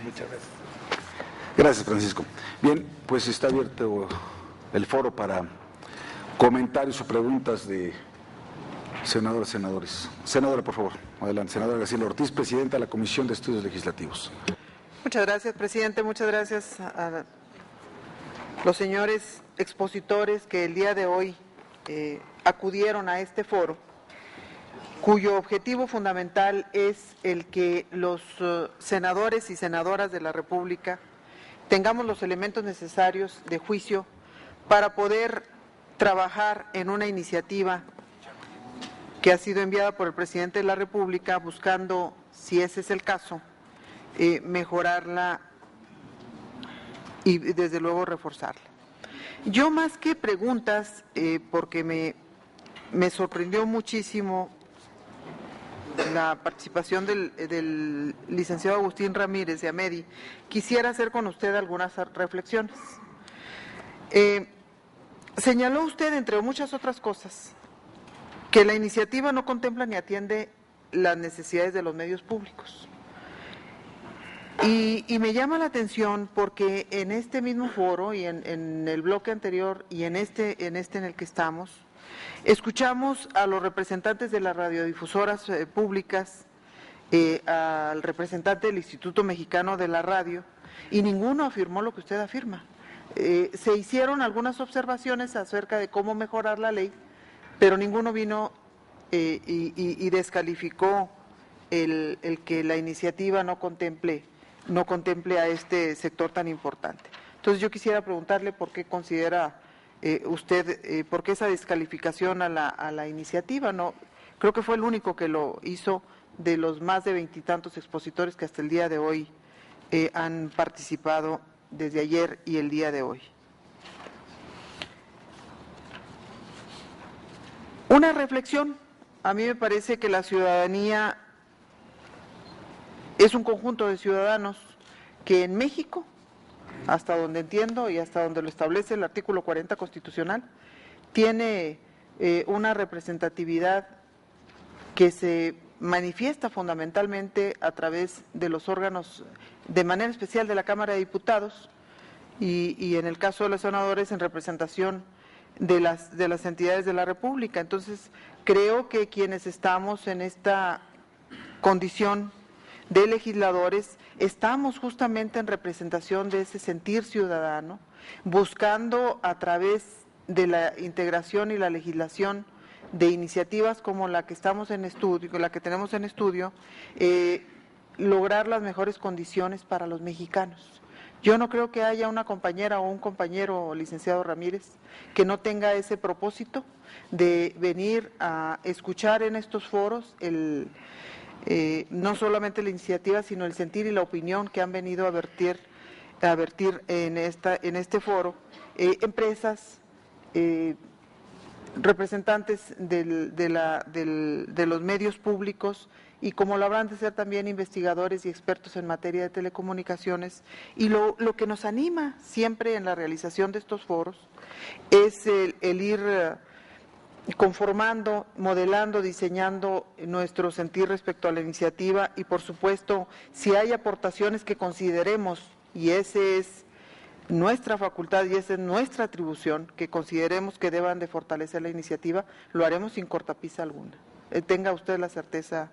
Muchas gracias. Gracias, Francisco. Bien, pues está abierto el foro para comentarios o preguntas de senadoras y senadores. Senadora, por favor, adelante. Senadora Graciela Ortiz, presidenta de la Comisión de Estudios Legislativos. Muchas gracias, presidente. Muchas gracias a los señores expositores que el día de hoy acudieron a este foro, cuyo objetivo fundamental es el que los senadores y senadoras de la República tengamos los elementos necesarios de juicio para poder trabajar en una iniciativa que ha sido enviada por el presidente de la República buscando, si ese es el caso, mejorarla y desde luego reforzarla. Yo más que preguntas, porque me sorprendió muchísimo la participación del licenciado Agustín Ramírez de AMEDI, quisiera hacer con usted algunas reflexiones. Señaló usted, entre muchas otras cosas, que la iniciativa no contempla ni atiende las necesidades de los medios públicos. Y me llama la atención porque en este mismo foro y en el bloque anterior y en este en el que estamos, escuchamos a los representantes de las radiodifusoras públicas, al representante del Instituto Mexicano de la Radio, y ninguno afirmó lo que usted afirma. Se hicieron algunas observaciones acerca de cómo mejorar la ley, pero ninguno vino y descalificó el que la iniciativa no contemple a este sector tan importante. Entonces yo quisiera preguntarle por qué considera usted, por qué esa descalificación a la iniciativa. No, creo que fue el único que lo hizo de los más de 20 y tantos expositores que hasta el día de hoy han participado desde ayer y el día de hoy. Una reflexión, a mí me parece que la ciudadanía es un conjunto de ciudadanos que en México, hasta donde entiendo y hasta donde lo establece el artículo 40 constitucional, tiene una representatividad que se manifiesta fundamentalmente a través de los órganos, de manera especial de la Cámara de Diputados y en el caso de los senadores en representación de las entidades de la República. Entonces, creo que quienes estamos en esta condición de legisladores, estamos justamente en representación de ese sentir ciudadano, buscando a través de la integración y la legislación de iniciativas como la que estamos en estudio, la que tenemos en estudio, lograr las mejores condiciones para los mexicanos. Yo no creo que haya una compañera o un compañero, licenciado Ramírez, que no tenga ese propósito de venir a escuchar en estos foros no solamente la iniciativa, sino el sentir y la opinión que han venido a vertir en este foro, empresas, representantes de los medios públicos y como lo habrán de ser también investigadores y expertos en materia de telecomunicaciones. Y lo que nos anima siempre en la realización de estos foros es el ir conformando, modelando, diseñando nuestro sentir respecto a la iniciativa y, por supuesto, si hay aportaciones que consideremos, y ese es nuestra facultad y esa es nuestra atribución, que consideremos que deban de fortalecer la iniciativa, lo haremos sin cortapisa alguna. Tenga usted la certeza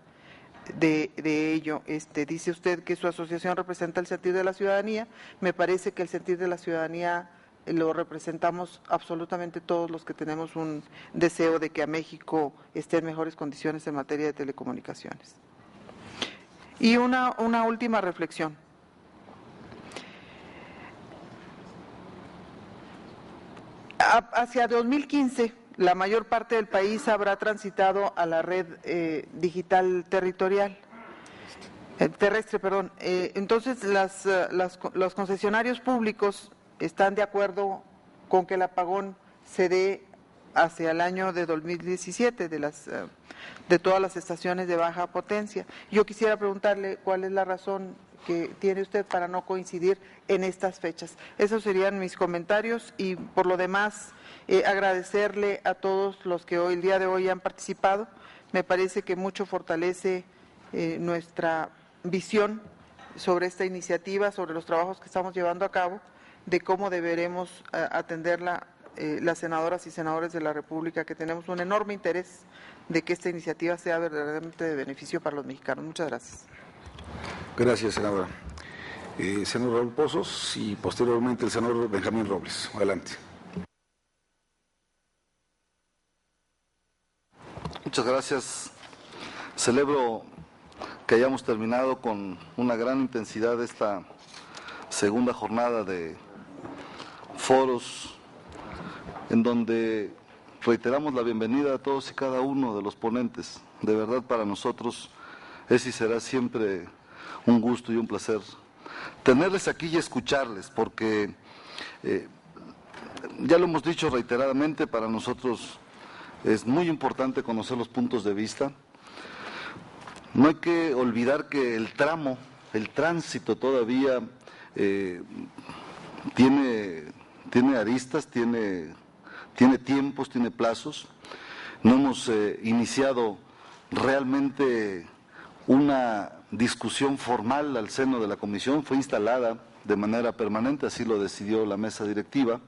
de ello. Dice usted que su asociación representa el sentir de la ciudadanía. Me parece que el sentir de la ciudadanía lo representamos absolutamente todos los que tenemos un deseo de que a México esté en mejores condiciones en materia de telecomunicaciones. Y una última reflexión. Hacia 2015, la mayor parte del país habrá transitado a la red digital terrestre. Entonces, los concesionarios públicos están de acuerdo con que el apagón se dé hacia el año de 2017 de todas las estaciones de baja potencia. Yo quisiera preguntarle cuál es la razón que tiene usted para no coincidir en estas fechas. Esos serían mis comentarios y por lo demás agradecerle a todos los que el día de hoy han participado. Me parece que mucho fortalece nuestra visión sobre esta iniciativa, sobre los trabajos que estamos llevando a cabo, de cómo deberemos atenderla las senadoras y senadores de la República, que tenemos un enorme interés de que esta iniciativa sea verdaderamente de beneficio para los mexicanos. Muchas gracias. Gracias, senadora. Senador Raúl Pozos y posteriormente el senador Benjamín Robles. Adelante. Muchas gracias. Celebro que hayamos terminado con una gran intensidad esta segunda jornada de foros, en donde reiteramos la bienvenida a todos y cada uno de los ponentes. De verdad, para nosotros es y será siempre un gusto y un placer tenerles aquí y escucharles, porque ya lo hemos dicho reiteradamente, para nosotros es muy importante conocer los puntos de vista. No hay que olvidar que el tránsito todavía tiene aristas, tiene tiempos, tiene plazos. No hemos iniciado realmente una discusión formal al seno de la comisión, fue instalada de manera permanente, así lo decidió la mesa directiva,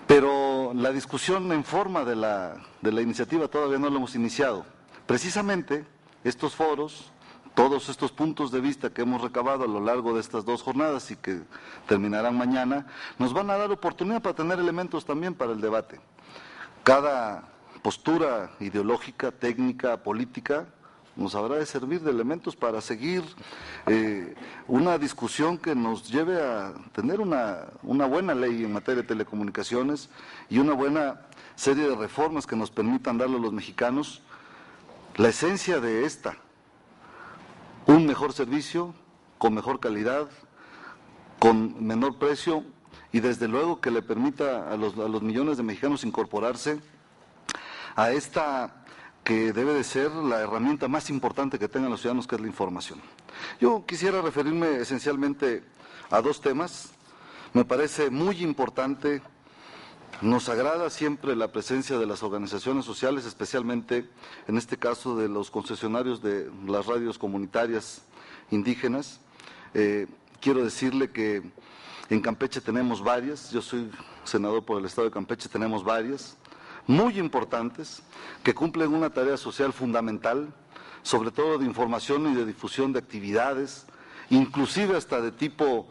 pero la discusión en forma de la iniciativa todavía no la hemos iniciado. Precisamente estos foros, todos estos puntos de vista que hemos recabado a lo largo de estas dos jornadas y que terminarán mañana, nos van a dar oportunidad para tener elementos también para el debate. Cada postura ideológica, técnica, política, nos habrá de servir de elementos para seguir una discusión que nos lleve a tener una buena ley en materia de telecomunicaciones y una buena serie de reformas que nos permitan darle a los mexicanos la esencia de esta: un mejor servicio, con mejor calidad, con menor precio y desde luego que le permita a los millones de mexicanos incorporarse a esta que debe de ser la herramienta más importante que tengan los ciudadanos, que es la información. Yo quisiera referirme esencialmente a dos temas. Me parece muy importante, nos agrada siempre la presencia de las organizaciones sociales, especialmente en este caso de los concesionarios de las radios comunitarias indígenas. Quiero decirle que en Campeche tenemos varias, yo soy senador por el estado de Campeche, tenemos varias muy importantes, que cumplen una tarea social fundamental, sobre todo de información y de difusión de actividades, inclusive hasta de tipo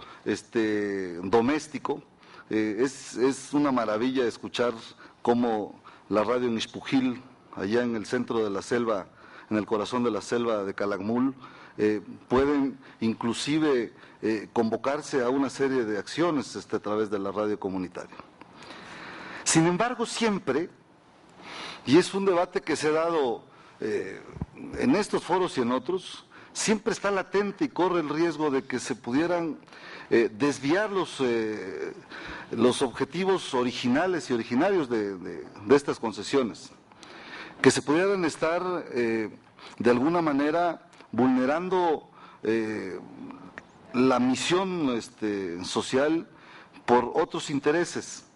doméstico. Es una maravilla escuchar cómo la radio en Ixpujil, allá en el centro de la selva, en el corazón de la selva de Calakmul, pueden inclusive convocarse a una serie de acciones a través de la radio comunitaria. Sin embargo, siempre, y es un debate que se ha dado en estos foros y en otros, siempre está latente y corre el riesgo de que se pudieran desviar los objetivos originales y originarios de estas concesiones, que se pudieran estar de alguna manera vulnerando la misión social por otros intereses.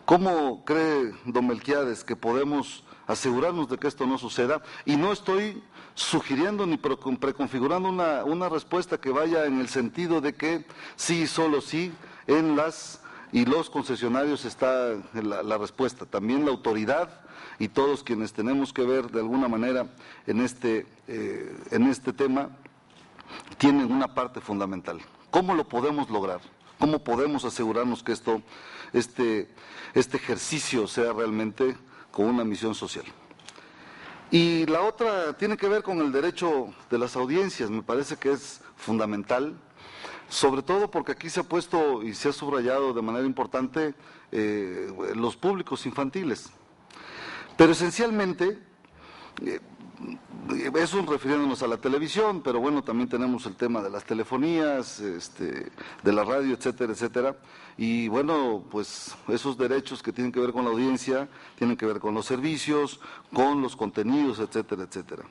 ¿Cómo cree don Melquiades que podemos asegurarnos de que esto no suceda? Y no estoy sugiriendo ni preconfigurando una respuesta que vaya en el sentido de que sí, solo sí, en las y los concesionarios está la respuesta. También la autoridad y todos quienes tenemos que ver de alguna manera en este tema tienen una parte fundamental. ¿Cómo lo podemos lograr? ¿Cómo podemos asegurarnos que este ejercicio sea realmente con una misión social? Y la otra tiene que ver con el derecho de las audiencias. Me parece que es fundamental, sobre todo porque aquí se ha puesto y se ha subrayado de manera importante los públicos infantiles. Pero esencialmente, eso refiriéndonos a la televisión, pero bueno, también tenemos el tema de las telefonías, de la radio, etcétera, etcétera. Y bueno, pues esos derechos que tienen que ver con la audiencia, tienen que ver con los servicios, con los contenidos, etcétera, etcétera.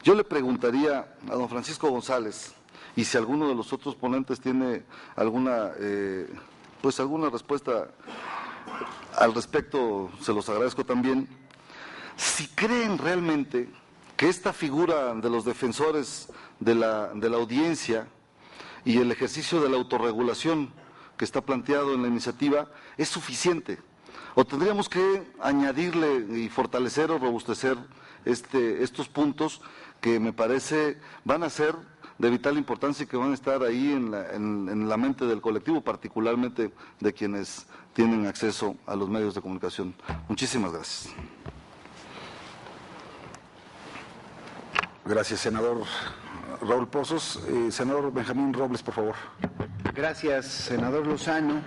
Yo le preguntaría a don Francisco González, y si alguno de los otros ponentes tiene alguna respuesta al respecto, se los agradezco también, si creen realmente que esta figura de los defensores de la audiencia y el ejercicio de la autorregulación que está planteado en la iniciativa es suficiente. O tendríamos que añadirle y fortalecer o robustecer estos puntos que me parece van a ser de vital importancia y que van a estar ahí en la mente del colectivo, particularmente de quienes tienen acceso a los medios de comunicación. Muchísimas gracias. Gracias, senador Raúl Pozos. Senador Benjamín Robles, por favor. Gracias, senador Lozano.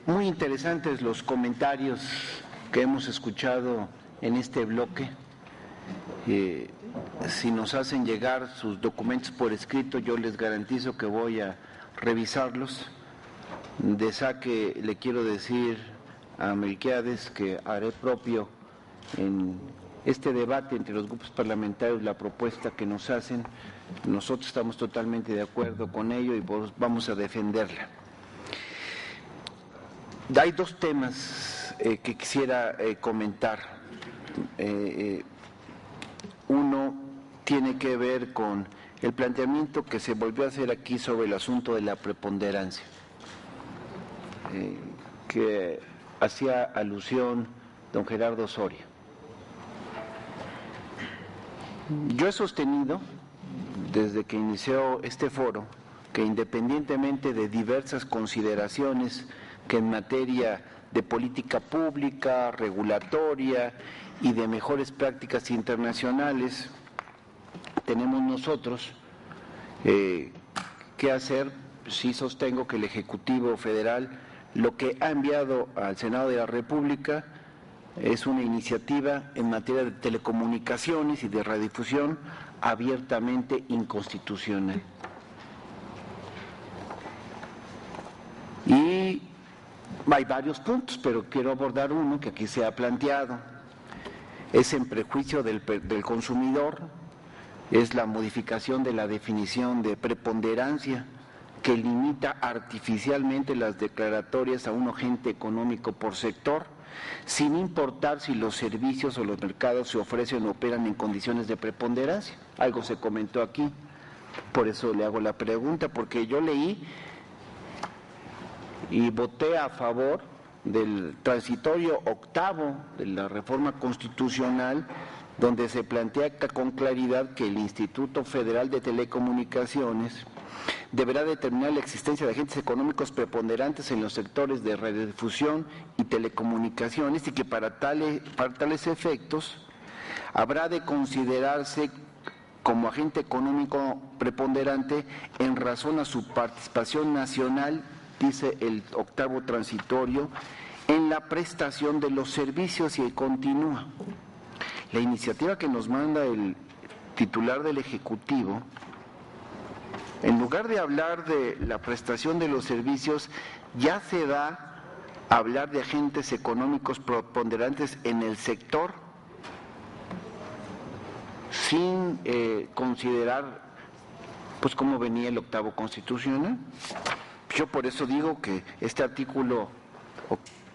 Muy interesantes los comentarios que hemos escuchado en este bloque. Si nos hacen llegar sus documentos por escrito, yo les garantizo que voy a revisarlos. De saque le quiero decir a Melquiades que haré propio en este debate entre los grupos parlamentarios la propuesta que nos hacen. Nosotros estamos totalmente de acuerdo con ello y vamos a defenderla. Hay dos temas que quisiera comentar. Uno tiene que ver con el planteamiento que se volvió a hacer aquí sobre el asunto de la preponderancia, que hacía alusión don Gerardo Soria. Yo he sostenido, desde que inició este foro, que independientemente de diversas consideraciones que en materia de política pública, regulatoria y de mejores prácticas internacionales tenemos nosotros que hacer, sí sostengo que el Ejecutivo Federal lo que ha enviado al Senado de la República es una iniciativa en materia de telecomunicaciones y de radiodifusión abiertamente inconstitucional. Y hay varios puntos, pero quiero abordar uno que aquí se ha planteado. Es en prejuicio del consumidor, es la modificación de la definición de preponderancia que limita artificialmente las declaratorias a un agente económico por sector, sin importar si los servicios o los mercados se ofrecen o operan en condiciones de preponderancia. Algo se comentó aquí, por eso le hago la pregunta, porque yo leí y voté a favor del transitorio octavo de la reforma constitucional, donde se plantea con claridad que el Instituto Federal de Telecomunicaciones deberá determinar la existencia de agentes económicos preponderantes en los sectores de radiodifusión y telecomunicaciones y que para tales efectos habrá de considerarse como agente económico preponderante en razón a su participación nacional, dice el octavo transitorio, en la prestación de los servicios, y continúa. La iniciativa que nos manda el titular del Ejecutivo, en lugar de hablar de la prestación de los servicios, ya se da a hablar de agentes económicos preponderantes en el sector, sin considerar pues cómo venía el octavo constitucional. Yo por eso digo que este artículo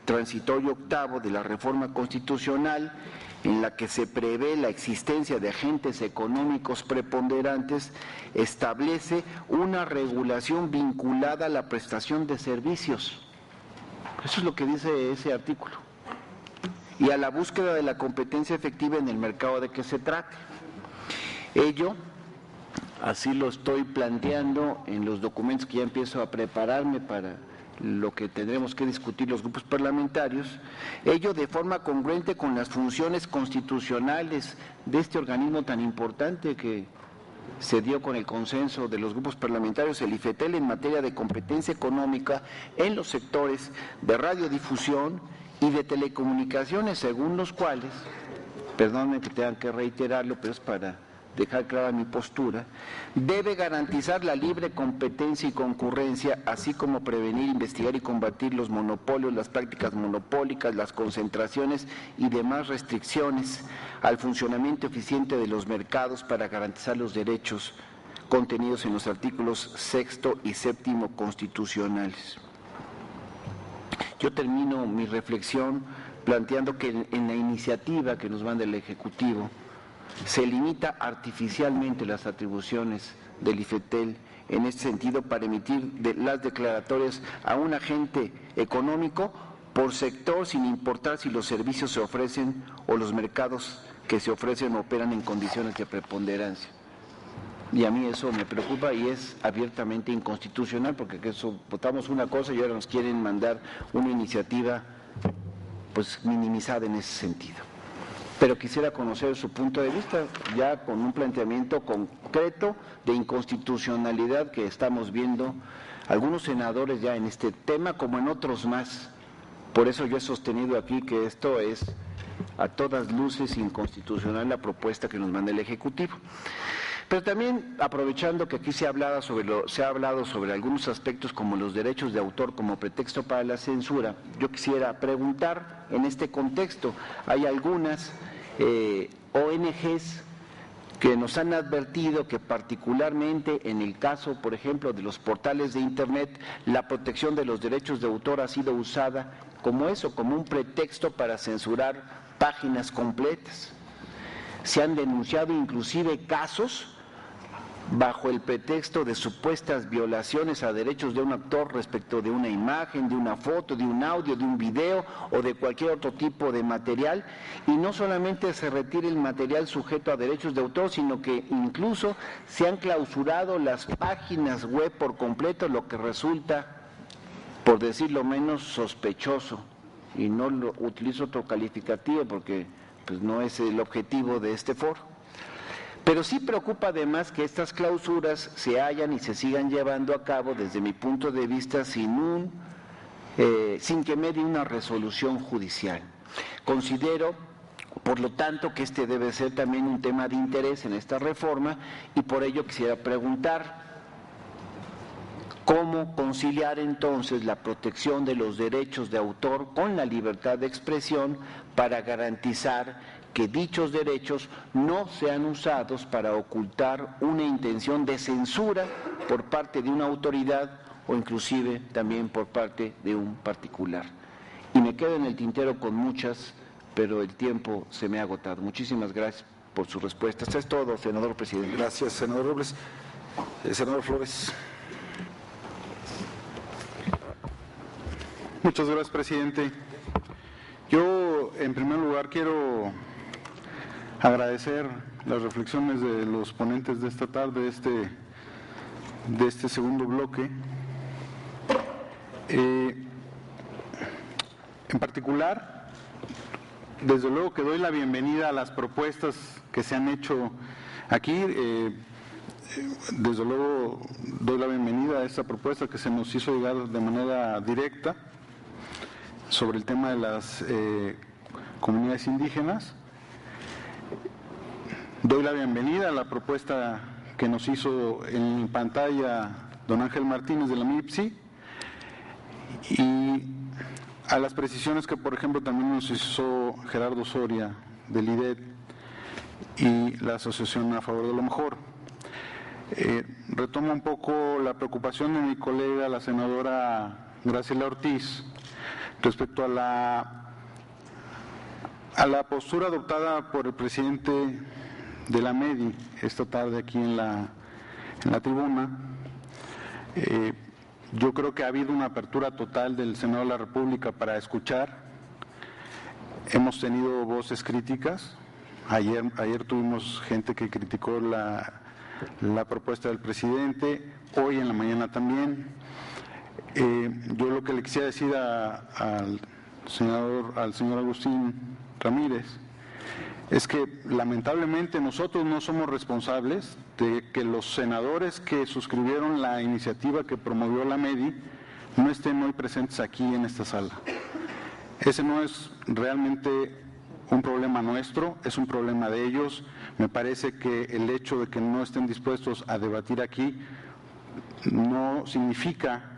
transitorio octavo de la reforma constitucional, en la que se prevé la existencia de agentes económicos preponderantes, establece una regulación vinculada a la prestación de servicios. Eso es lo que dice ese artículo. Y a la búsqueda de la competencia efectiva en el mercado de que se trate. Ello, así lo estoy planteando en los documentos que ya empiezo a prepararme para lo que tendremos que discutir los grupos parlamentarios, ello de forma congruente con las funciones constitucionales de este organismo tan importante que se dio con el consenso de los grupos parlamentarios, el IFETEL, en materia de competencia económica en los sectores de radiodifusión y de telecomunicaciones, según los cuales, perdónenme que tengan que reiterarlo, pero es para dejar clara mi postura, debe garantizar la libre competencia y concurrencia, así como prevenir, investigar y combatir los monopolios, las prácticas monopólicas, las concentraciones y demás restricciones al funcionamiento eficiente de los mercados para garantizar los derechos contenidos en los artículos 6 y 7 constitucionales. Yo termino mi reflexión planteando que en la iniciativa que nos manda el Ejecutivo se limita artificialmente las atribuciones del IFETEL en este sentido para emitir las declaratorias a un agente económico por sector, sin importar si los servicios se ofrecen o los mercados que se ofrecen operan en condiciones de preponderancia. Y a mí eso me preocupa y es abiertamente inconstitucional, porque votamos una cosa y ahora nos quieren mandar una iniciativa pues minimizada en ese sentido. Pero quisiera conocer su punto de vista, ya con un planteamiento concreto de inconstitucionalidad que estamos viendo algunos senadores ya en este tema, como en otros más. Por eso yo he sostenido aquí que esto es a todas luces inconstitucional la propuesta que nos manda el Ejecutivo. Pero también, aprovechando que aquí se ha hablado sobre algunos aspectos como los derechos de autor como pretexto para la censura, yo quisiera preguntar en este contexto, hay algunas ONGs que nos han advertido que particularmente en el caso, por ejemplo, de los portales de Internet, la protección de los derechos de autor ha sido usada como eso, como un pretexto para censurar páginas completas. Se han denunciado inclusive casos bajo el pretexto de supuestas violaciones a derechos de un autor respecto de una imagen, de una foto, de un audio, de un video o de cualquier otro tipo de material, y no solamente se retire el material sujeto a derechos de autor, sino que incluso se han clausurado las páginas web por completo, lo que resulta, por decirlo menos, sospechoso, y no utilizo otro calificativo porque pues no es el objetivo de este foro. Pero sí preocupa además que estas clausuras se hayan y se sigan llevando a cabo, desde mi punto de vista, sin que medie una resolución judicial. Considero, por lo tanto, que este debe ser también un tema de interés en esta reforma y por ello quisiera preguntar cómo conciliar entonces la protección de los derechos de autor con la libertad de expresión para garantizar que dichos derechos no sean usados para ocultar una intención de censura por parte de una autoridad o inclusive también por parte de un particular. Y me quedo en el tintero con muchas, pero el tiempo se me ha agotado. Muchísimas gracias por su respuesta. Esto es todo, senador presidente. Gracias, senador Robles. Senador Flores. Muchas gracias, presidente. Yo, en primer lugar, quiero agradecer las reflexiones de los ponentes de esta tarde, de este segundo bloque. En particular, desde luego que doy la bienvenida a las propuestas que se han hecho aquí. Desde luego doy la bienvenida a esta propuesta que se nos hizo llegar de manera directa sobre el tema de las comunidades indígenas. Doy la bienvenida a la propuesta que nos hizo en pantalla don Ángel Martínez de la MIPSI y a las precisiones que, por ejemplo, también nos hizo Gerardo Soria del IDET y la Asociación a Favor de lo Mejor. Retomo un poco la preocupación de mi colega, la senadora Graciela Ortiz, respecto a la postura adoptada por el presidente de la MEDI esta tarde aquí en la tribuna. Yo creo que ha habido una apertura total del Senado de la República para escuchar. Hemos tenido voces críticas. Ayer tuvimos gente que criticó la propuesta del presidente, hoy en la mañana también. Yo lo que le quisiera decir al señor Agustín Ramírez es que lamentablemente nosotros no somos responsables de que los senadores que suscribieron la iniciativa que promovió la MEDI no estén hoy presentes aquí en esta sala. Ese no es realmente un problema nuestro, es un problema de ellos. Me parece que el hecho de que no estén dispuestos a debatir aquí no significa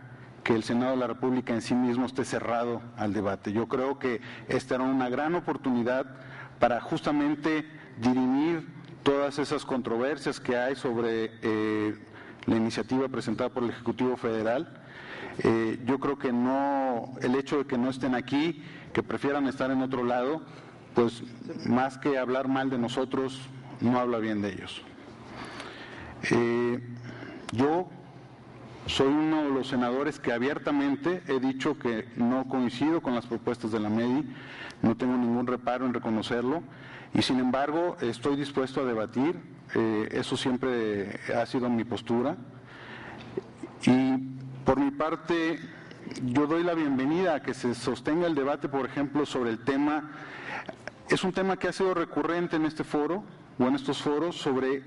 que el Senado de la República en sí mismo esté cerrado al debate. Yo creo que esta era una gran oportunidad para justamente dirimir todas esas controversias que hay sobre la iniciativa presentada por el Ejecutivo Federal. Yo creo que el hecho de que no estén aquí, que prefieran estar en otro lado, pues más que hablar mal de nosotros, no habla bien de ellos. Yo soy uno de los senadores que abiertamente he dicho que no coincido con las propuestas de la MEDI, no tengo ningún reparo en reconocerlo, y sin embargo estoy dispuesto a debatir, eso siempre ha sido mi postura, y por mi parte yo doy la bienvenida a que se sostenga el debate, por ejemplo, sobre el tema, es un tema que ha sido recurrente en este foro, o en estos foros, sobre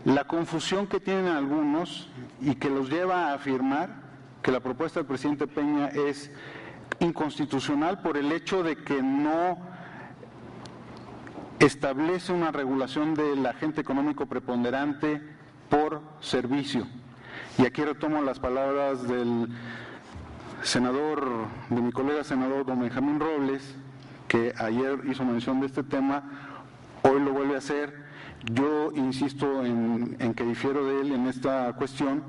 la confusión que tienen algunos y que los lleva a afirmar que la propuesta del presidente Peña es inconstitucional por el hecho de que no establece una regulación del agente económico preponderante por servicio. Y aquí retomo las palabras del senador, de mi colega senador don Benjamín Robles, que ayer hizo mención de este tema, hoy lo vuelve a hacer. Yo insisto en que difiero de él en esta cuestión.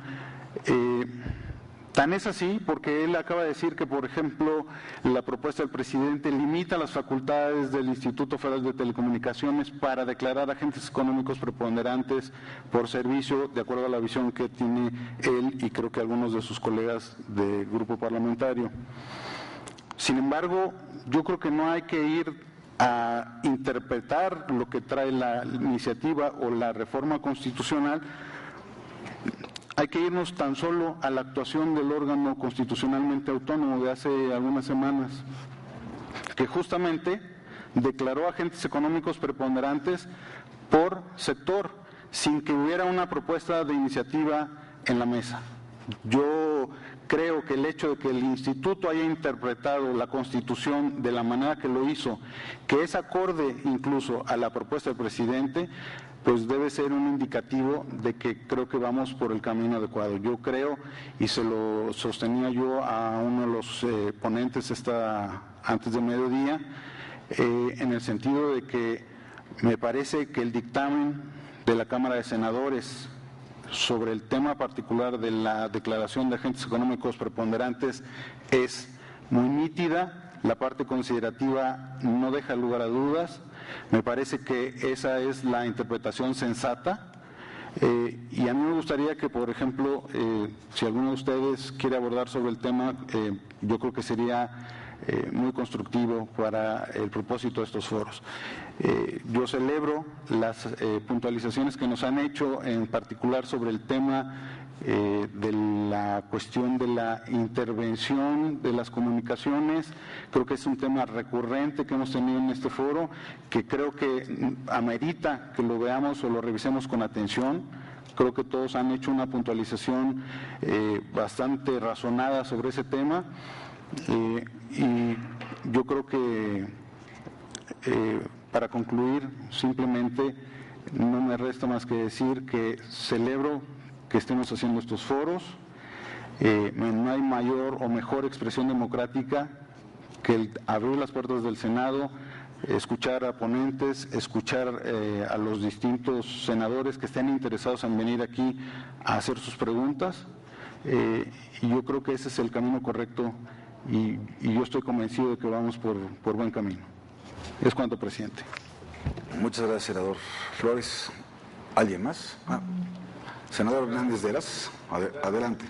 Tan es así porque él acaba de decir que, por ejemplo, la propuesta del presidente limita las facultades del Instituto Federal de Telecomunicaciones para declarar agentes económicos preponderantes por servicio, de acuerdo a la visión que tiene él y creo que algunos de sus colegas de grupo parlamentario. Sin embargo, yo creo que no hay que ir a interpretar lo que trae la iniciativa o la reforma constitucional, hay que irnos tan solo a la actuación del órgano constitucionalmente autónomo de hace algunas semanas, que justamente declaró agentes económicos preponderantes por sector, sin que hubiera una propuesta de iniciativa en la mesa. Yo creo que el hecho de que el Instituto haya interpretado la Constitución de la manera que lo hizo, que es acorde incluso a la propuesta del presidente, pues debe ser un indicativo de que creo que vamos por el camino adecuado. Yo creo, y se lo sostenía yo a uno de los ponentes antes de mediodía, en el sentido de que me parece que el dictamen de la Cámara de Senadores sobre el tema particular de la declaración de agentes económicos preponderantes es muy nítida, la parte considerativa no deja lugar a dudas, me parece que esa es la interpretación sensata, y a mí me gustaría que, por ejemplo, si alguno de ustedes quiere abordar sobre el tema, yo creo que sería muy constructivo para el propósito de estos foros. Yo celebro las puntualizaciones que nos han hecho, en particular sobre el tema de la cuestión de la intervención de las comunicaciones. Creo que es un tema recurrente que hemos tenido en este foro, que creo que amerita que lo veamos o lo revisemos con atención. Creo que todos han hecho una puntualización bastante razonada sobre ese tema. Y yo creo que para concluir, simplemente no me resta más que decir que celebro que estemos haciendo estos foros. No hay mayor o mejor expresión democrática que el abrir las puertas del Senado, escuchar a ponentes, escuchar a los distintos senadores que estén interesados en venir aquí a hacer sus preguntas, y yo creo que ese es el camino correcto. Y yo estoy convencido de que vamos por buen camino. Es cuanto, presidente. Muchas gracias, senador Flores. ¿Alguien más? Senador Hernández de Heras, adelante.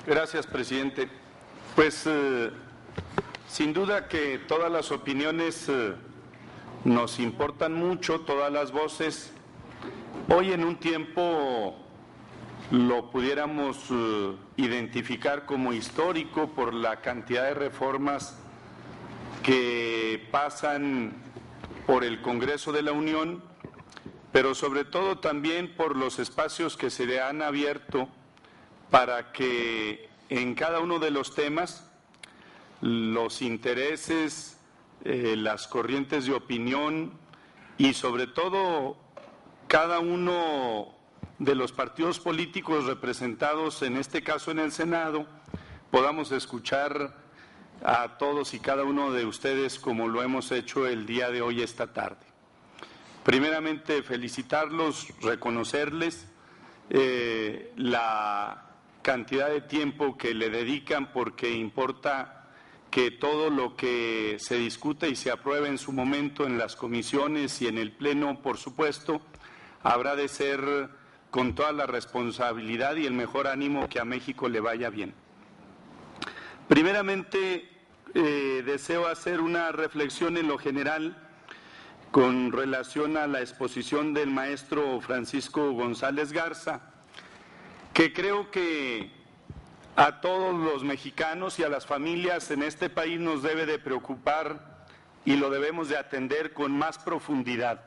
Gracias, presidente. Pues sin duda que todas las opiniones nos importan mucho, todas las voces. Hoy en un tiempo lo pudiéramos identificar como histórico por la cantidad de reformas que pasan por el Congreso de la Unión, pero sobre todo también por los espacios que se le han abierto para que en cada uno de los temas los intereses, las corrientes de opinión y sobre todo cada uno de los partidos políticos representados, en este caso en el Senado, podamos escuchar a todos y cada uno de ustedes como lo hemos hecho el día de hoy, esta tarde. Primeramente, felicitarlos, reconocerles la cantidad de tiempo que le dedican, porque importa que todo lo que se discute y se apruebe en su momento en las comisiones y en el Pleno, por supuesto, habrá de ser con toda la responsabilidad y el mejor ánimo que a México le vaya bien. Primeramente, deseo hacer una reflexión en lo general con relación a la exposición del maestro Francisco González Garza, que creo que a todos los mexicanos y a las familias en este país nos debe de preocupar y lo debemos de atender con más profundidad.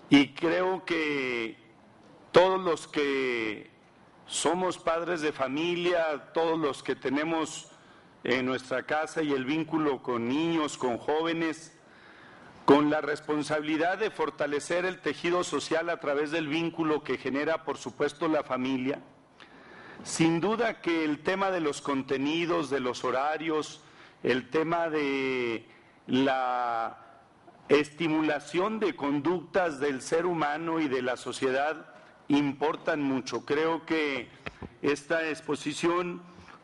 Y creo que todos los que somos padres de familia, todos los que tenemos en nuestra casa y el vínculo con niños, con jóvenes, con la responsabilidad de fortalecer el tejido social a través del vínculo que genera, por supuesto, la familia. Sin duda que el tema de los contenidos, de los horarios, el tema de la estimulación de conductas del ser humano y de la sociedad importan mucho. Creo que esta exposición,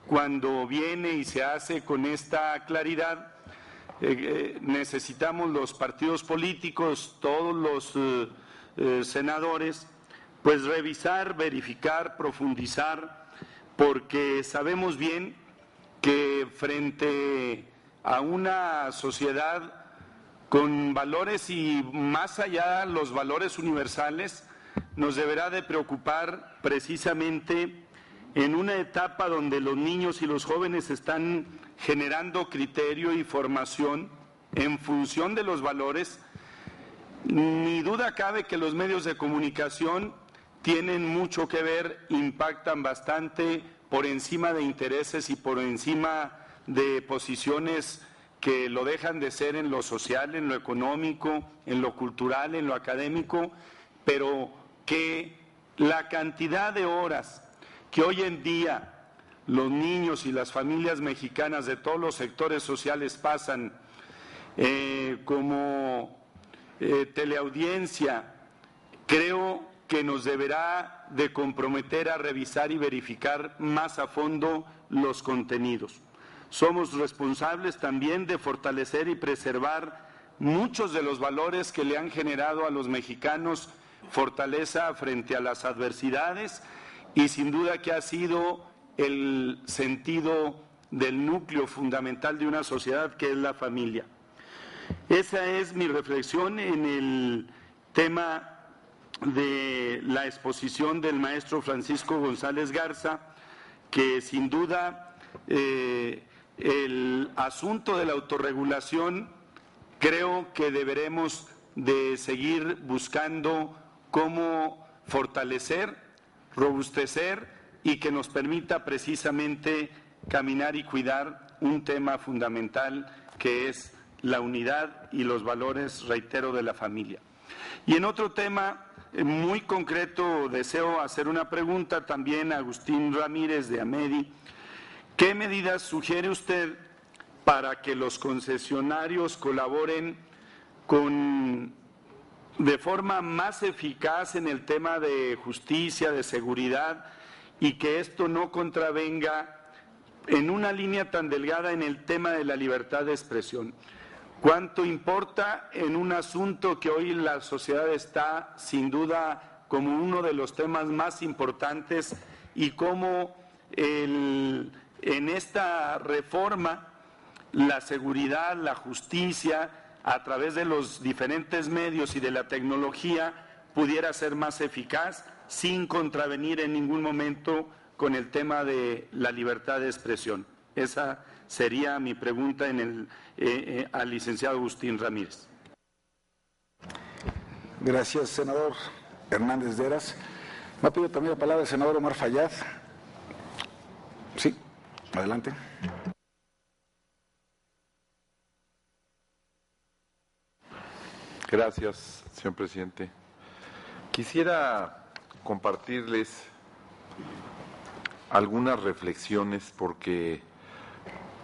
cuando viene y se hace con esta claridad, necesitamos los partidos políticos, todos los senadores, pues revisar, verificar, profundizar, porque sabemos bien que frente a una sociedad con valores y más allá los valores universales, nos deberá de preocupar precisamente en una etapa donde los niños y los jóvenes están generando criterio y formación en función de los valores. Ni duda cabe que los medios de comunicación tienen mucho que ver, impactan bastante por encima de intereses y por encima de posiciones que lo dejan de ser en lo social, en lo económico, en lo cultural, en lo académico, pero que la cantidad de horas que hoy en día los niños y las familias mexicanas de todos los sectores sociales pasan como teleaudiencia, creo que nos deberá de comprometer a revisar y verificar más a fondo los contenidos. Somos responsables también de fortalecer y preservar muchos de los valores que le han generado a los mexicanos fortaleza frente a las adversidades y sin duda que ha sido el sentido del núcleo fundamental de una sociedad que es la familia. Esa es mi reflexión en el tema de la exposición del maestro Francisco González Garza, que sin duda el asunto de la autorregulación creo que deberemos de seguir buscando cómo fortalecer, robustecer y que nos permita precisamente caminar y cuidar un tema fundamental que es la unidad y los valores, reitero, de la familia. Y en otro tema muy concreto deseo hacer una pregunta también a Agustín Ramírez de Amedi. ¿Qué medidas sugiere usted para que los concesionarios colaboren de forma más eficaz en el tema de justicia, de seguridad, y que esto no contravenga en una línea tan delgada en el tema de la libertad de expresión? ¿Cuánto importa en un asunto que hoy la sociedad está sin duda como uno de los temas más importantes y cómo en esta reforma la seguridad, la justicia, a través de los diferentes medios y de la tecnología pudiera ser más eficaz sin contravenir en ningún momento con el tema de la libertad de expresión? Esa sería mi pregunta al licenciado Agustín Ramírez. Gracias, senador Hernández de Heras. Me ha pedido también la palabra el senador Omar Fayad. Sí, adelante. Gracias, señor presidente. Quisiera compartirles algunas reflexiones porque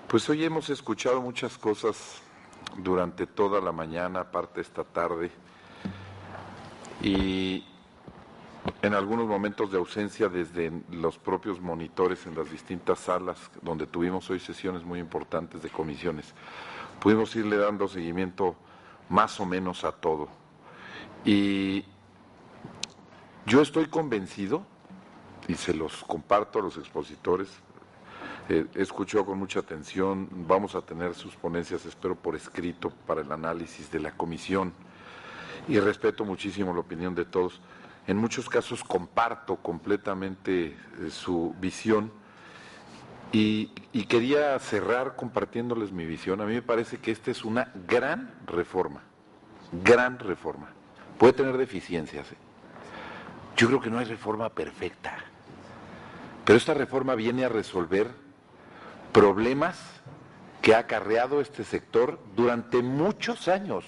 pues hoy hemos escuchado muchas cosas durante toda la mañana, parte esta tarde, y en algunos momentos de ausencia desde los propios monitores en las distintas salas donde tuvimos hoy sesiones muy importantes de comisiones. Pudimos irle dando seguimiento más o menos a todo. Y Yo estoy convencido, y se los comparto a los expositores, escuchó con mucha atención, vamos a tener sus ponencias, espero por escrito, para el análisis de la comisión, y respeto muchísimo la opinión de todos. En muchos casos comparto completamente su visión, y quería cerrar compartiéndoles mi visión. A mí me parece que esta es una gran reforma, puede tener deficiencias, Yo creo que no hay reforma perfecta, pero esta reforma viene a resolver problemas que ha acarreado este sector durante muchos años.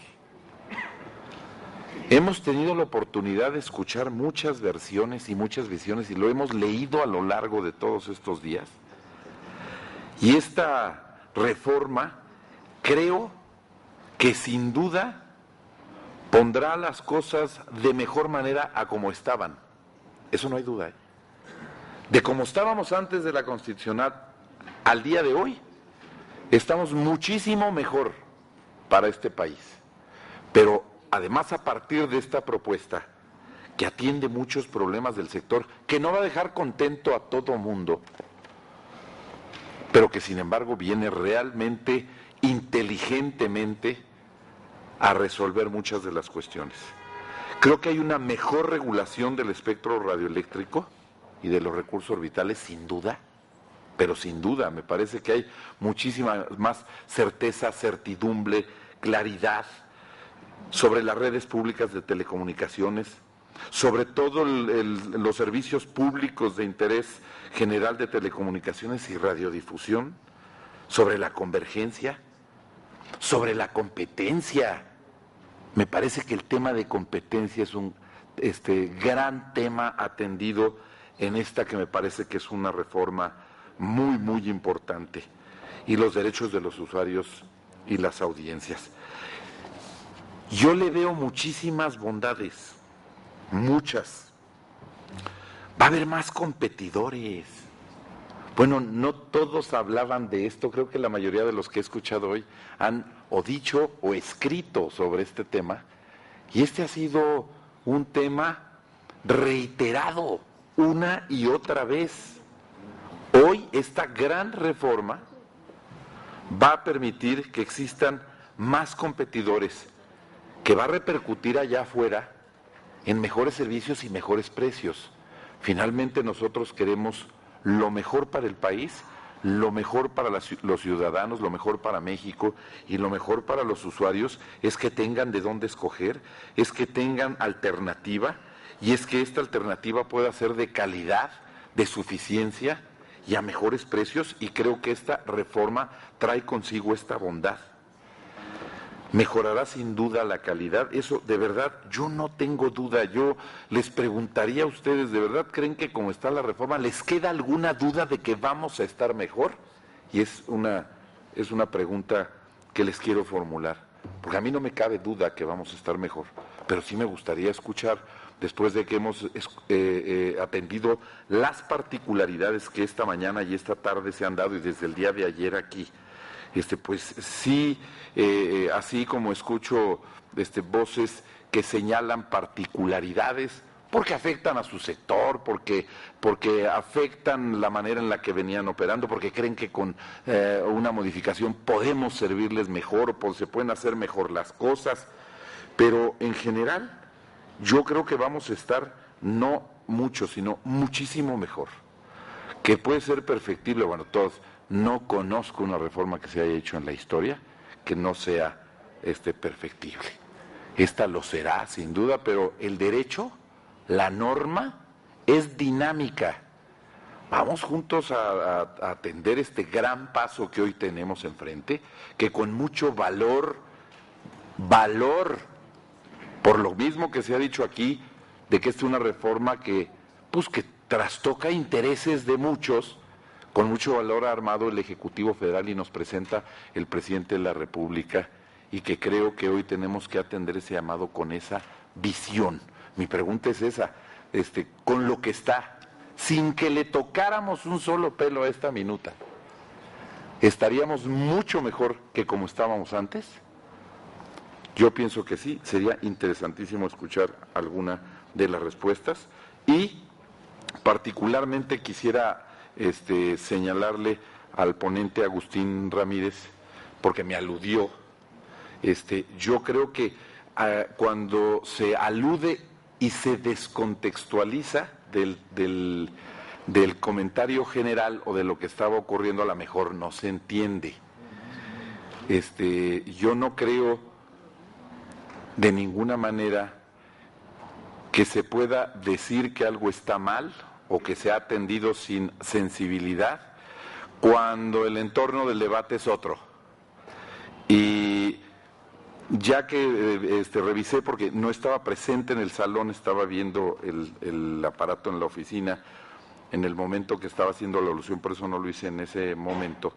Hemos tenido la oportunidad de escuchar muchas versiones y muchas visiones y lo hemos leído a lo largo de todos estos días. Y esta reforma creo que sin duda pondrá las cosas de mejor manera a como estaban. Eso no hay duda. De como estábamos antes de la Constitucional al día de hoy, estamos muchísimo mejor para este país. Pero además, a partir de esta propuesta, que atiende muchos problemas del sector, que no va a dejar contento a todo mundo, pero que sin embargo viene realmente, inteligentemente, a resolver muchas de las cuestiones. Creo que hay una mejor regulación del espectro radioeléctrico y de los recursos orbitales, sin duda, pero sin duda, me parece que hay muchísima más certeza, certidumbre, claridad sobre las redes públicas de telecomunicaciones, sobre todo los servicios públicos de interés general de telecomunicaciones y radiodifusión, sobre la convergencia, sobre la competencia. Me parece que el tema de competencia es un gran tema atendido en esta que me parece que es una reforma muy, muy importante, y los derechos de los usuarios y las audiencias. Yo le veo muchísimas bondades, muchas. Va a haber más competidores. Bueno, no todos hablaban de esto, creo que la mayoría de los que he escuchado hoy han o dicho o escrito sobre este tema, y este ha sido un tema reiterado una y otra vez. Hoy esta gran reforma va a permitir que existan más competidores, que va a repercutir allá afuera en mejores servicios y mejores precios. Finalmente nosotros queremos lo mejor para el país, lo mejor para los ciudadanos, lo mejor para México, y lo mejor para los usuarios es que tengan de dónde escoger, es que tengan alternativa, y es que esta alternativa pueda ser de calidad, de suficiencia y a mejores precios, y creo que esta reforma trae consigo esta bondad. Mejorará sin duda la calidad, eso de verdad yo no tengo duda. Yo les preguntaría a ustedes, ¿de verdad creen que como está la reforma les queda alguna duda de que vamos a estar mejor? Y es una pregunta que les quiero formular, porque a mí no me cabe duda que vamos a estar mejor, pero sí me gustaría escuchar, después de que hemos atendido las particularidades que esta mañana y esta tarde se han dado, y desde el día de ayer aquí, pues sí, así como escucho voces que señalan particularidades porque afectan a su sector, porque afectan la manera en la que venían operando, porque creen que con una modificación podemos servirles mejor, o se pueden hacer mejor las cosas, pero en general yo creo que vamos a estar no mucho, sino muchísimo mejor, que puede ser perfectible. Bueno, todos. No conozco una reforma que se haya hecho en la historia que no sea perfectible. Esta lo será, sin duda, pero el derecho, la norma, es dinámica. Vamos juntos a atender este gran paso que hoy tenemos enfrente, que con mucho valor, por lo mismo que se ha dicho aquí, de que es una reforma que trastoca intereses de muchos. Con mucho valor ha armado el Ejecutivo Federal y nos presenta el Presidente de la República, y que creo que hoy tenemos que atender ese llamado con esa visión. Mi pregunta es esa, con lo que está, sin que le tocáramos un solo pelo a esta minuta, ¿estaríamos mucho mejor que como estábamos antes? Yo pienso que sí, sería interesantísimo escuchar alguna de las respuestas, Y particularmente quisiera señalarle al ponente Agustín Ramírez, porque me aludió. Yo creo que cuando se alude y se descontextualiza del comentario general o de lo que estaba ocurriendo, a lo mejor no se entiende. Yo no creo de ninguna manera que se pueda decir que algo está mal o que se ha atendido sin sensibilidad cuando el entorno del debate es otro. Y ya que revisé, porque no estaba presente en el salón, estaba viendo el aparato en la oficina en el momento que estaba haciendo la alusión, por eso no lo hice en ese momento.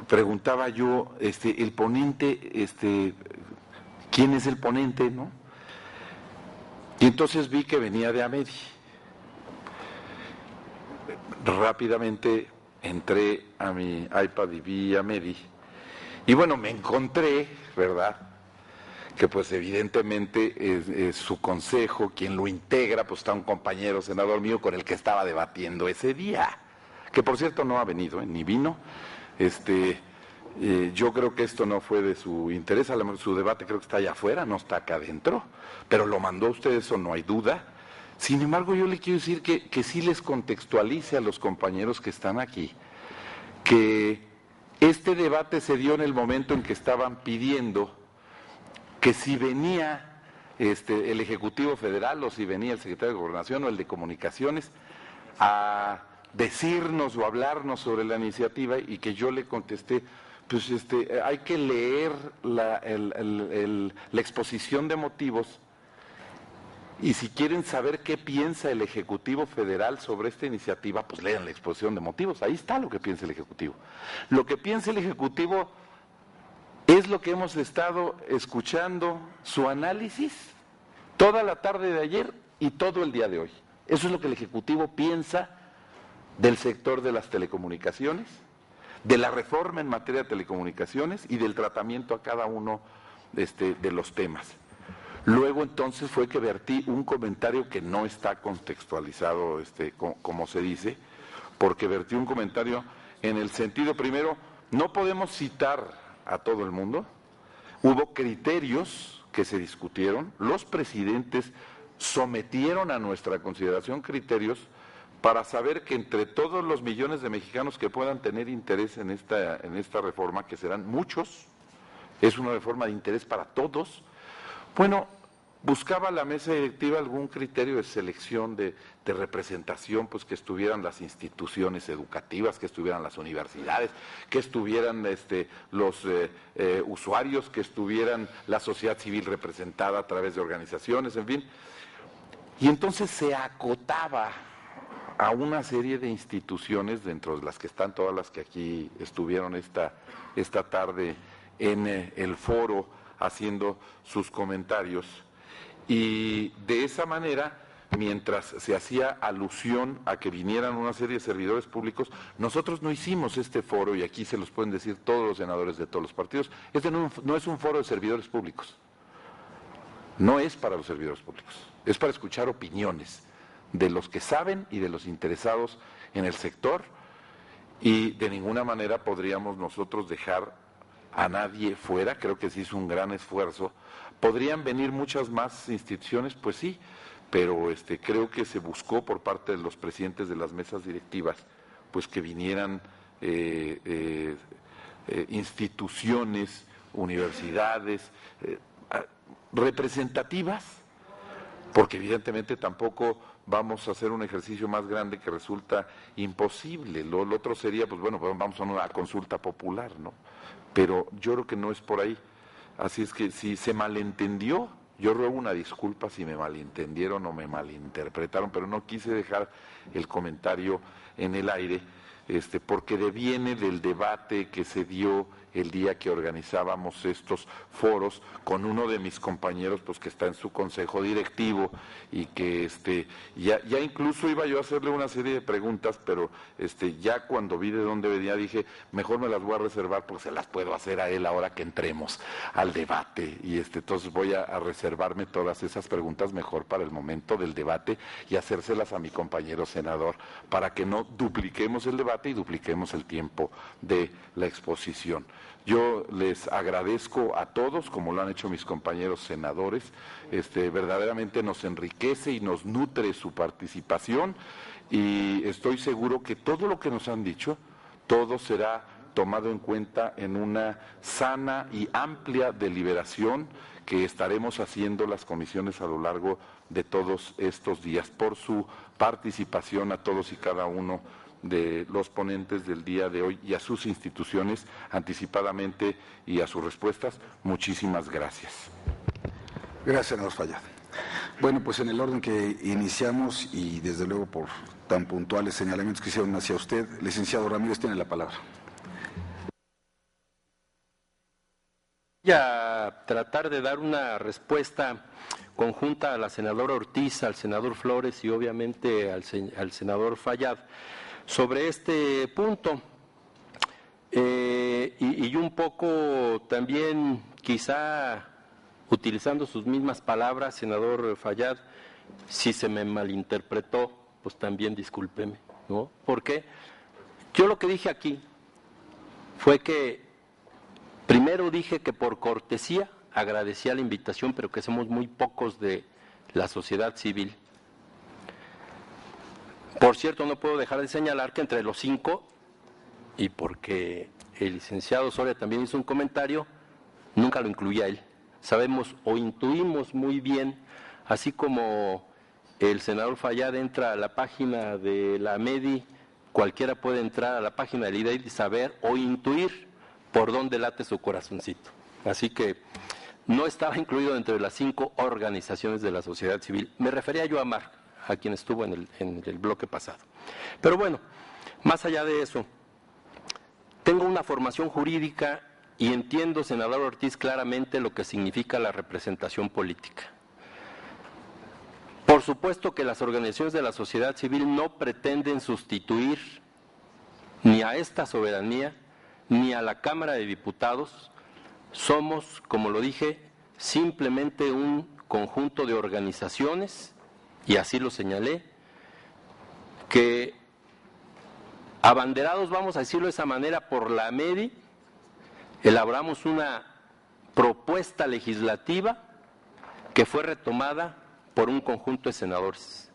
Preguntaba yo, el ponente, ¿quién es el ponente, no? Y entonces vi que venía de Amedi. Rápidamente entré a mi iPad y vi Amedi. Y bueno, me encontré, ¿verdad?, que pues evidentemente es su consejo, quien lo integra, pues está un compañero senador mío con el que estaba debatiendo ese día, que por cierto no ha venido, ni vino. Yo creo que esto no fue de su interés, a lo mejor su debate creo que está allá afuera, no está acá adentro, pero lo mandó a usted, eso no hay duda. Sin embargo, yo le quiero decir que sí les contextualice a los compañeros que están aquí, que este debate se dio en el momento en que estaban pidiendo que si venía el Ejecutivo Federal o si venía el Secretario de Gobernación o el de Comunicaciones a decirnos o hablarnos sobre la iniciativa, y que yo le contesté, pues hay que leer la exposición de motivos, y si quieren saber qué piensa el Ejecutivo Federal sobre esta iniciativa, pues lean la exposición de motivos, ahí está lo que piensa el Ejecutivo. Lo que piensa el Ejecutivo es lo que hemos estado escuchando, su análisis, toda la tarde de ayer y todo el día de hoy. Eso es lo que el Ejecutivo piensa del sector de las telecomunicaciones, de la reforma en materia de telecomunicaciones y del tratamiento a cada uno de los temas. Luego entonces fue que vertí un comentario que no está contextualizado, como se dice, porque vertí un comentario en el sentido, primero, no podemos citar a todo el mundo, hubo criterios que se discutieron, los presidentes sometieron a nuestra consideración criterios para saber que entre todos los millones de mexicanos que puedan tener interés en esta reforma, que serán muchos, es una reforma de interés para todos, bueno, buscaba la mesa directiva algún criterio de selección, de representación, pues que estuvieran las instituciones educativas, que estuvieran las universidades, que estuvieran los usuarios, que estuvieran la sociedad civil representada a través de organizaciones, en fin. Y entonces se acotaba a una serie de instituciones, dentro de las que están todas las que aquí estuvieron esta tarde en el foro haciendo sus comentarios, y de esa manera, mientras se hacía alusión a que vinieran una serie de servidores públicos, nosotros no hicimos este foro, y aquí se los pueden decir todos los senadores de todos los partidos, no es un foro de servidores públicos, no es para los servidores públicos, es para escuchar opiniones de los que saben y de los interesados en el sector, y de ninguna manera podríamos nosotros dejar a nadie fuera. Creo que se hizo un gran esfuerzo. ¿Podrían venir muchas más instituciones? Pues sí, pero creo que se buscó por parte de los presidentes de las mesas directivas, pues que vinieran instituciones, universidades representativas, porque evidentemente tampoco vamos a hacer un ejercicio más grande que resulta imposible. Lo otro sería, pues bueno, vamos a una consulta popular, ¿no? Pero yo creo que no es por ahí. Así es que si se malentendió, yo ruego una disculpa si me malentendieron o me malinterpretaron, pero no quise dejar el comentario en el aire, porque deviene del debate que se dio el día que organizábamos estos foros con uno de mis compañeros, pues que está en su consejo directivo y que ya incluso iba yo a hacerle una serie de preguntas, pero ya cuando vi de dónde venía dije, mejor me las voy a reservar porque se las puedo hacer a él ahora que entremos al debate, y entonces voy a reservarme todas esas preguntas mejor para el momento del debate y hacérselas a mi compañero senador para que no dupliquemos el debate y dupliquemos el tiempo de la exposición. Yo les agradezco a todos, como lo han hecho mis compañeros senadores, verdaderamente nos enriquece y nos nutre su participación, y estoy seguro que todo lo que nos han dicho, todo será tomado en cuenta en una sana y amplia deliberación que estaremos haciendo las comisiones a lo largo de todos estos días. Por su participación a todos y cada uno de los ponentes del día de hoy y a sus instituciones anticipadamente y a sus respuestas, muchísimas gracias. Gracias, senador Fallat. Bueno, pues en el orden que iniciamos y desde luego por tan puntuales señalamientos que hicieron hacia usted, licenciado Ramírez tiene la palabra. Voy a tratar de dar una respuesta conjunta a la senadora Ortiz, al senador Flores y obviamente al senador Fallat sobre este punto. Y un poco también, quizá utilizando sus mismas palabras, senador Fallat, si se me malinterpretó, pues también discúlpeme, ¿no? Porque yo lo que dije aquí fue que primero dije que por cortesía agradecía la invitación, pero que somos muy pocos de la sociedad civil. Por cierto, no puedo dejar de señalar que entre los 5, y porque el licenciado Soria también hizo un comentario, nunca lo incluía él. Sabemos o intuimos muy bien, así como el senador Fallat entra a la página de la MEDI, cualquiera puede entrar a la página del IDEI y saber o intuir por dónde late su corazoncito. Así que no estaba incluido entre las 5 organizaciones de la sociedad civil. Me refería yo a Marc, a quien estuvo en el bloque pasado. Pero bueno, más allá de eso, tengo una formación jurídica y entiendo, senador Ortiz, claramente lo que significa la representación política. Por supuesto que las organizaciones de la sociedad civil no pretenden sustituir ni a esta soberanía ni a la Cámara de Diputados. Somos, como lo dije, simplemente un conjunto de organizaciones, y así lo señalé, que abanderados, vamos a decirlo de esa manera, por la MEDI, elaboramos una propuesta legislativa que fue retomada por un conjunto de senadores.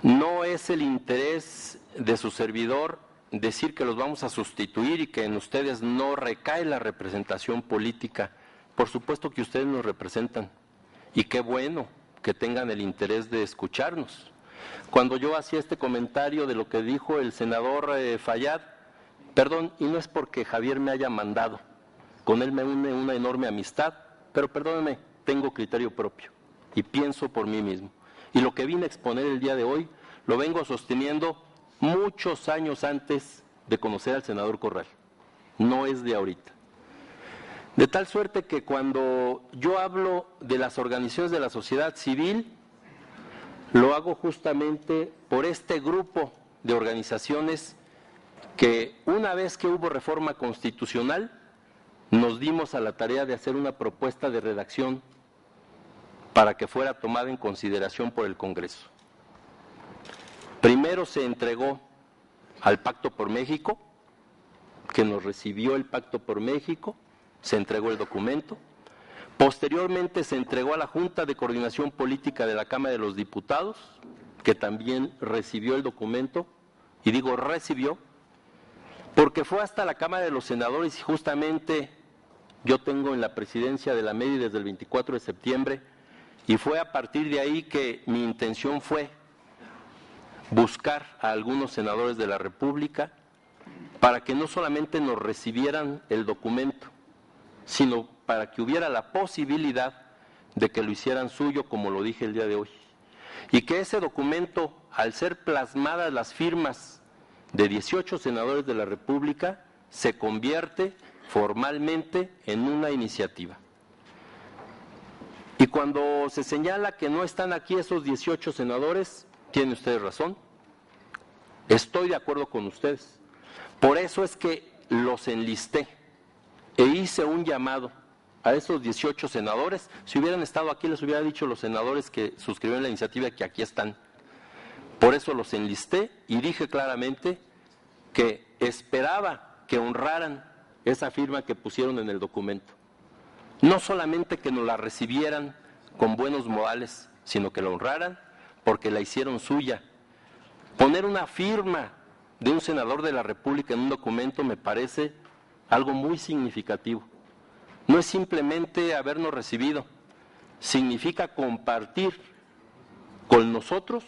No es el interés de su servidor decir que los vamos a sustituir y que en ustedes no recae la representación política. Por supuesto que ustedes nos representan y qué bueno que tengan el interés de escucharnos. Cuando yo hacía este comentario de lo que dijo el senador Fallat, perdón, y no es porque Javier me haya mandado, con él me une una enorme amistad, pero perdónenme, tengo criterio propio y pienso por mí mismo. Y lo que vine a exponer el día de hoy lo vengo sosteniendo muchos años antes de conocer al senador Corral, no es de ahorita. De tal suerte que cuando yo hablo de las organizaciones de la sociedad civil, lo hago justamente por este grupo de organizaciones que una vez que hubo reforma constitucional, nos dimos a la tarea de hacer una propuesta de redacción para que fuera tomada en consideración por el Congreso. Primero se entregó al Pacto por México, que nos recibió el Pacto por México, se entregó el documento. Posteriormente se entregó a la Junta de Coordinación Política de la Cámara de los Diputados, que también recibió el documento, y digo recibió, porque fue hasta la Cámara de los Senadores y justamente yo tengo en la presidencia de la MEDI desde el 24 de septiembre y fue a partir de ahí que mi intención fue buscar a algunos senadores de la República para que no solamente nos recibieran el documento, sino para que hubiera la posibilidad de que lo hicieran suyo, como lo dije el día de hoy. Y que ese documento, al ser plasmadas las firmas de 18 senadores de la República, se convierte formalmente en una iniciativa. Y cuando se señala que no están aquí esos 18 senadores, tienen ustedes razón, estoy de acuerdo con ustedes. Por eso es que los enlisté e hice un llamado a esos 18 senadores. Si hubieran estado aquí, les hubiera dicho los senadores que suscribieron la iniciativa que aquí están. Por eso los enlisté y dije claramente que esperaba que honraran esa firma que pusieron en el documento. No solamente que nos la recibieran con buenos modales, sino que la honraran porque la hicieron suya. Poner una firma de un senador de la República en un documento me parece algo muy significativo. No es simplemente habernos recibido, significa compartir con nosotros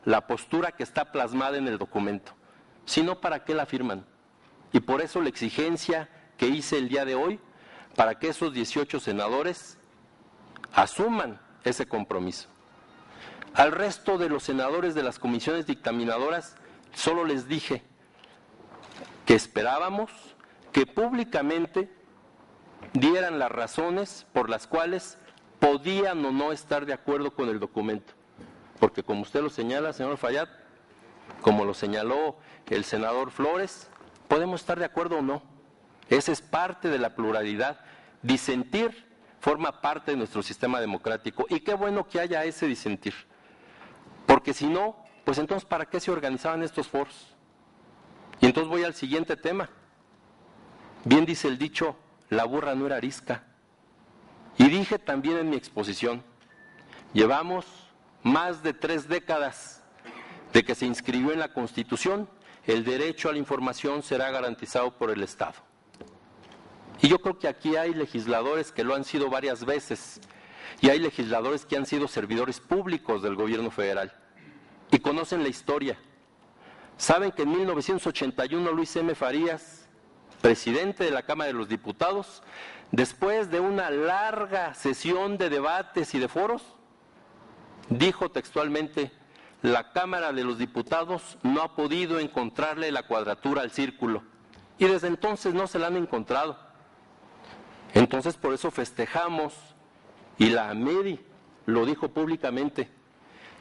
la postura que está plasmada en el documento. Si no, ¿para qué la firman? Y por eso la exigencia que hice el día de hoy, para que esos 18 senadores asuman ese compromiso. Al resto de los senadores de las comisiones dictaminadoras, solo les dije que esperábamos que públicamente dieran las razones por las cuales podían o no estar de acuerdo con el documento. Porque como usted lo señala, señor Fayad, como lo señaló el senador Flores, podemos estar de acuerdo o no. Esa es parte de la pluralidad. Disentir forma parte de nuestro sistema democrático. Y qué bueno que haya ese disentir. Porque si no, pues entonces ¿para qué se organizaban estos foros? Y entonces voy al siguiente tema. Bien dice el dicho, la burra no era arisca. Y dije también en mi exposición, llevamos más de 3 décadas de que se inscribió en la Constitución, el derecho a la información será garantizado por el Estado. Y yo creo que aquí hay legisladores que lo han sido varias veces, y hay legisladores que han sido servidores públicos del gobierno federal, y conocen la historia. Saben que en 1981 Luis M. Farías, presidente de la Cámara de los Diputados, después de una larga sesión de debates y de foros, dijo textualmente: la Cámara de los Diputados no ha podido encontrarle la cuadratura al círculo. Y desde entonces no se la han encontrado. Entonces por eso festejamos, y la AMEDI lo dijo públicamente,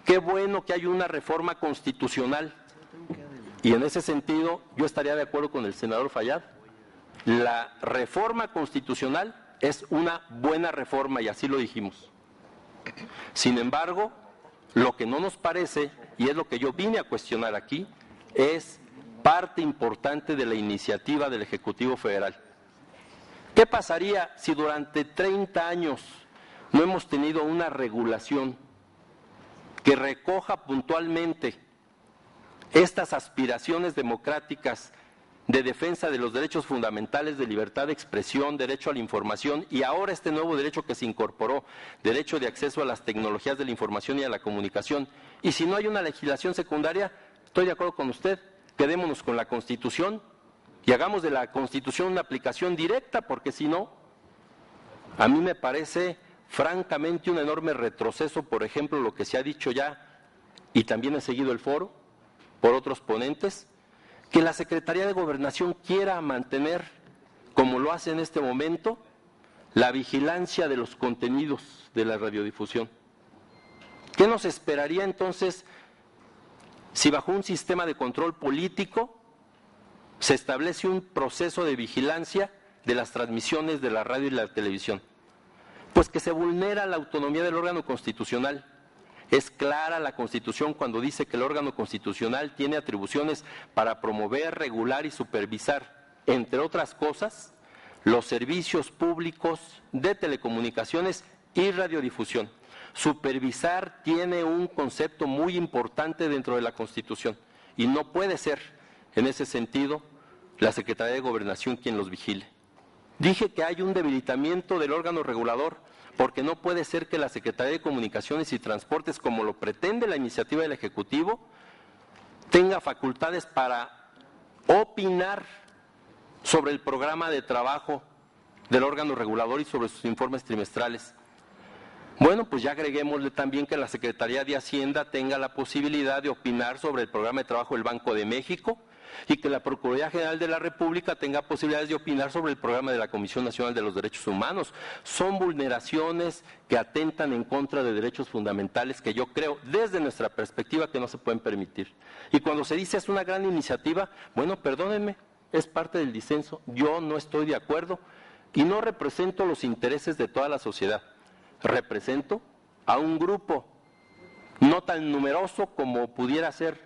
qué bueno que hay una reforma constitucional. Y en ese sentido yo estaría de acuerdo con el senador Fayad. La reforma constitucional es una buena reforma y así lo dijimos. Sin embargo, lo que no nos parece, y es lo que yo vine a cuestionar aquí, es parte importante de la iniciativa del Ejecutivo Federal. ¿Qué pasaría si durante 30 años no hemos tenido una regulación que recoja puntualmente estas aspiraciones democráticas de defensa de los derechos fundamentales de libertad de expresión, derecho a la información y ahora este nuevo derecho que se incorporó, derecho de acceso a las tecnologías de la información y a la comunicación? Y si no hay una legislación secundaria, estoy de acuerdo con usted, quedémonos con la Constitución y hagamos de la Constitución una aplicación directa, porque si no, a mí me parece francamente un enorme retroceso, por ejemplo, lo que se ha dicho ya, y también he seguido el foro por otros ponentes, que la Secretaría de Gobernación quiera mantener, como lo hace en este momento, la vigilancia de los contenidos de la radiodifusión. ¿Qué nos esperaría entonces si bajo un sistema de control político se establece un proceso de vigilancia de las transmisiones de la radio y la televisión? Pues que se vulnera la autonomía del órgano constitucional. Es clara la Constitución cuando dice que el órgano constitucional tiene atribuciones para promover, regular y supervisar, entre otras cosas, los servicios públicos de telecomunicaciones y radiodifusión. Supervisar tiene un concepto muy importante dentro de la Constitución y no puede ser, en ese sentido, la Secretaría de Gobernación quien los vigile. Dije que hay un debilitamiento del órgano regulador, porque no puede ser que la Secretaría de Comunicaciones y Transportes, como lo pretende la iniciativa del Ejecutivo, tenga facultades para opinar sobre el programa de trabajo del órgano regulador y sobre sus informes trimestrales. Bueno, pues ya agreguémosle también que la Secretaría de Hacienda tenga la posibilidad de opinar sobre el programa de trabajo del Banco de México y que la Procuraduría General de la República tenga posibilidades de opinar sobre el programa de la Comisión Nacional de los Derechos Humanos. Son vulneraciones que atentan en contra de derechos fundamentales que yo creo, desde nuestra perspectiva, que no se pueden permitir. Y cuando se dice es una gran iniciativa, bueno, perdónenme, es parte del disenso, yo no estoy de acuerdo y no represento los intereses de toda la sociedad. Represento a un grupo no tan numeroso como pudiera ser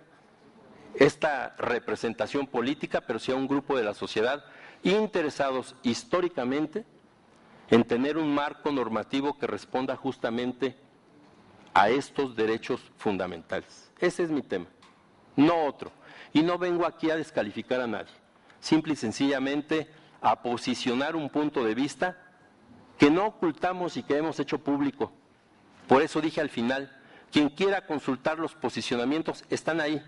esta representación política, pero sí a un grupo de la sociedad interesados históricamente en tener un marco normativo que responda justamente a estos derechos fundamentales. Ese es mi tema, no otro. Y no vengo aquí a descalificar a nadie, simple y sencillamente a posicionar un punto de vista que no ocultamos y que hemos hecho público. Por eso dije al final, quien quiera consultar los posicionamientos están ahí.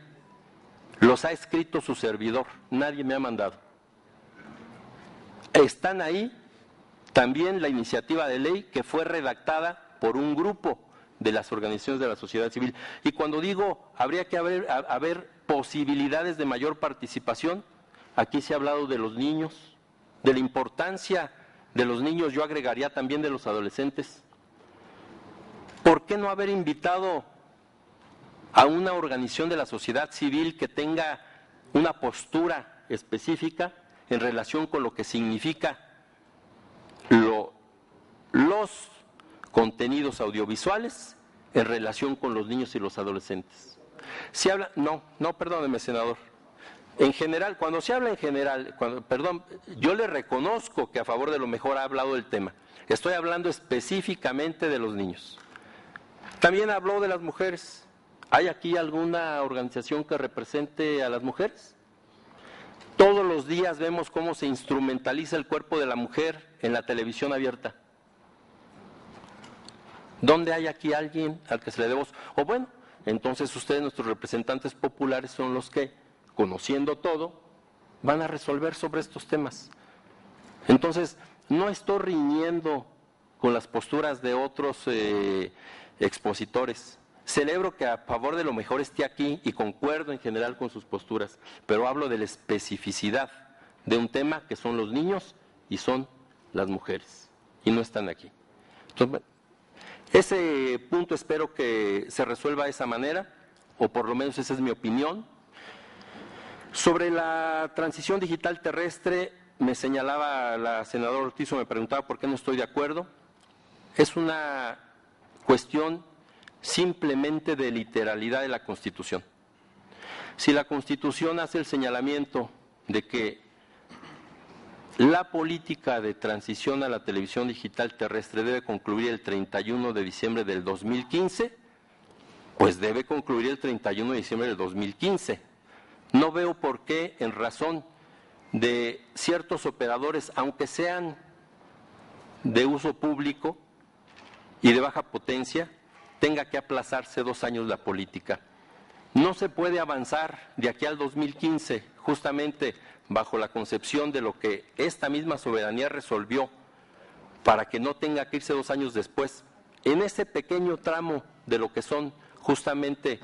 Los ha escrito su servidor, nadie me ha mandado. Están ahí también la iniciativa de ley que fue redactada por un grupo de las organizaciones de la sociedad civil. Y cuando digo habría que haber posibilidades de mayor participación, aquí se ha hablado de los niños, de la importancia de los niños, yo agregaría también de los adolescentes. ¿Por qué no haber invitado a una organización de la sociedad civil que tenga una postura específica en relación con lo que significa los contenidos audiovisuales en relación con los niños y los adolescentes? Se habla, perdóneme, senador. En general, cuando se habla en general, yo le reconozco que a favor de lo mejor ha hablado del tema. Estoy hablando específicamente de los niños. También habló de las mujeres. ¿Hay aquí alguna organización que represente a las mujeres? Todos los días vemos cómo se instrumentaliza el cuerpo de la mujer en la televisión abierta. ¿Dónde hay aquí alguien al que se le dé voz? O bueno, entonces ustedes, nuestros representantes populares, son los que, conociendo todo, van a resolver sobre estos temas. Entonces, no estoy riñendo con las posturas de otros expositores. Celebro que a favor de lo mejor esté aquí y concuerdo en general con sus posturas, pero hablo de la especificidad de un tema que son los niños y son las mujeres, y no están aquí. Entonces, bueno, ese punto espero que se resuelva de esa manera, o por lo menos esa es mi opinión. Sobre la transición digital terrestre, me señalaba la senadora Ortiz, o me preguntaba por qué no estoy de acuerdo. Es una cuestión simplemente de literalidad de la Constitución. Si la Constitución hace el señalamiento de que la política de transición a la televisión digital terrestre debe concluir el 31 de diciembre del 2015, pues debe concluir el 31 de diciembre del 2015. No veo por qué, en razón de ciertos operadores, aunque sean de uso público y de baja potencia, tenga que aplazarse 2 años la política. No se puede avanzar de aquí al 2015, justamente bajo la concepción de lo que esta misma soberanía resolvió, para que no tenga que irse 2 años después. En ese pequeño tramo de lo que son justamente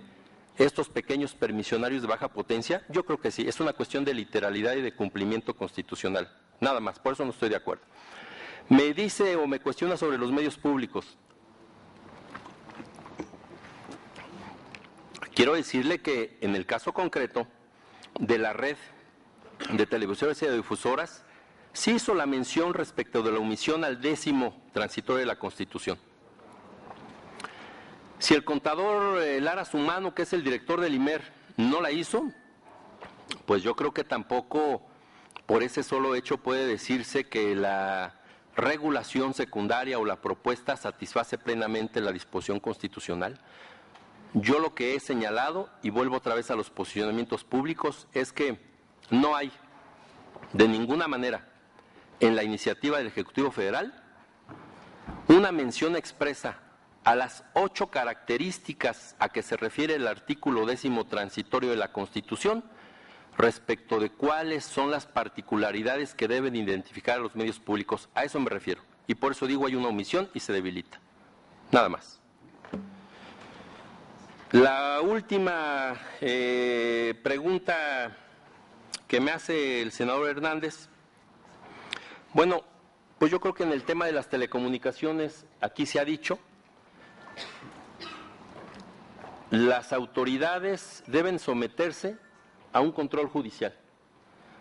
estos pequeños permisionarios de baja potencia, yo creo que sí, es una cuestión de literalidad y de cumplimiento constitucional, nada más, por eso no estoy de acuerdo. Me dice o me cuestiona sobre los medios públicos. Quiero decirle que en el caso concreto de la red de televisoras y radiodifusoras, sí hizo la mención respecto de la omisión al 10º transitorio de la Constitución. Si el contador Lara Sumano, que es el director del IMER, no la hizo, pues yo creo que tampoco por ese solo hecho puede decirse que la regulación secundaria o la propuesta satisface plenamente la disposición constitucional. Yo lo que he señalado, y vuelvo otra vez a los posicionamientos públicos, es que no hay de ninguna manera en la iniciativa del Ejecutivo Federal una mención expresa a las 8 características a que se refiere el artículo 10º transitorio de la Constitución respecto de cuáles son las particularidades que deben identificar a los medios públicos. A eso me refiero. Y por eso digo hay una omisión y se debilita. Nada más. La última pregunta que me hace el senador Hernández, bueno, pues yo creo que en el tema de las telecomunicaciones, aquí se ha dicho, las autoridades deben someterse a un control judicial.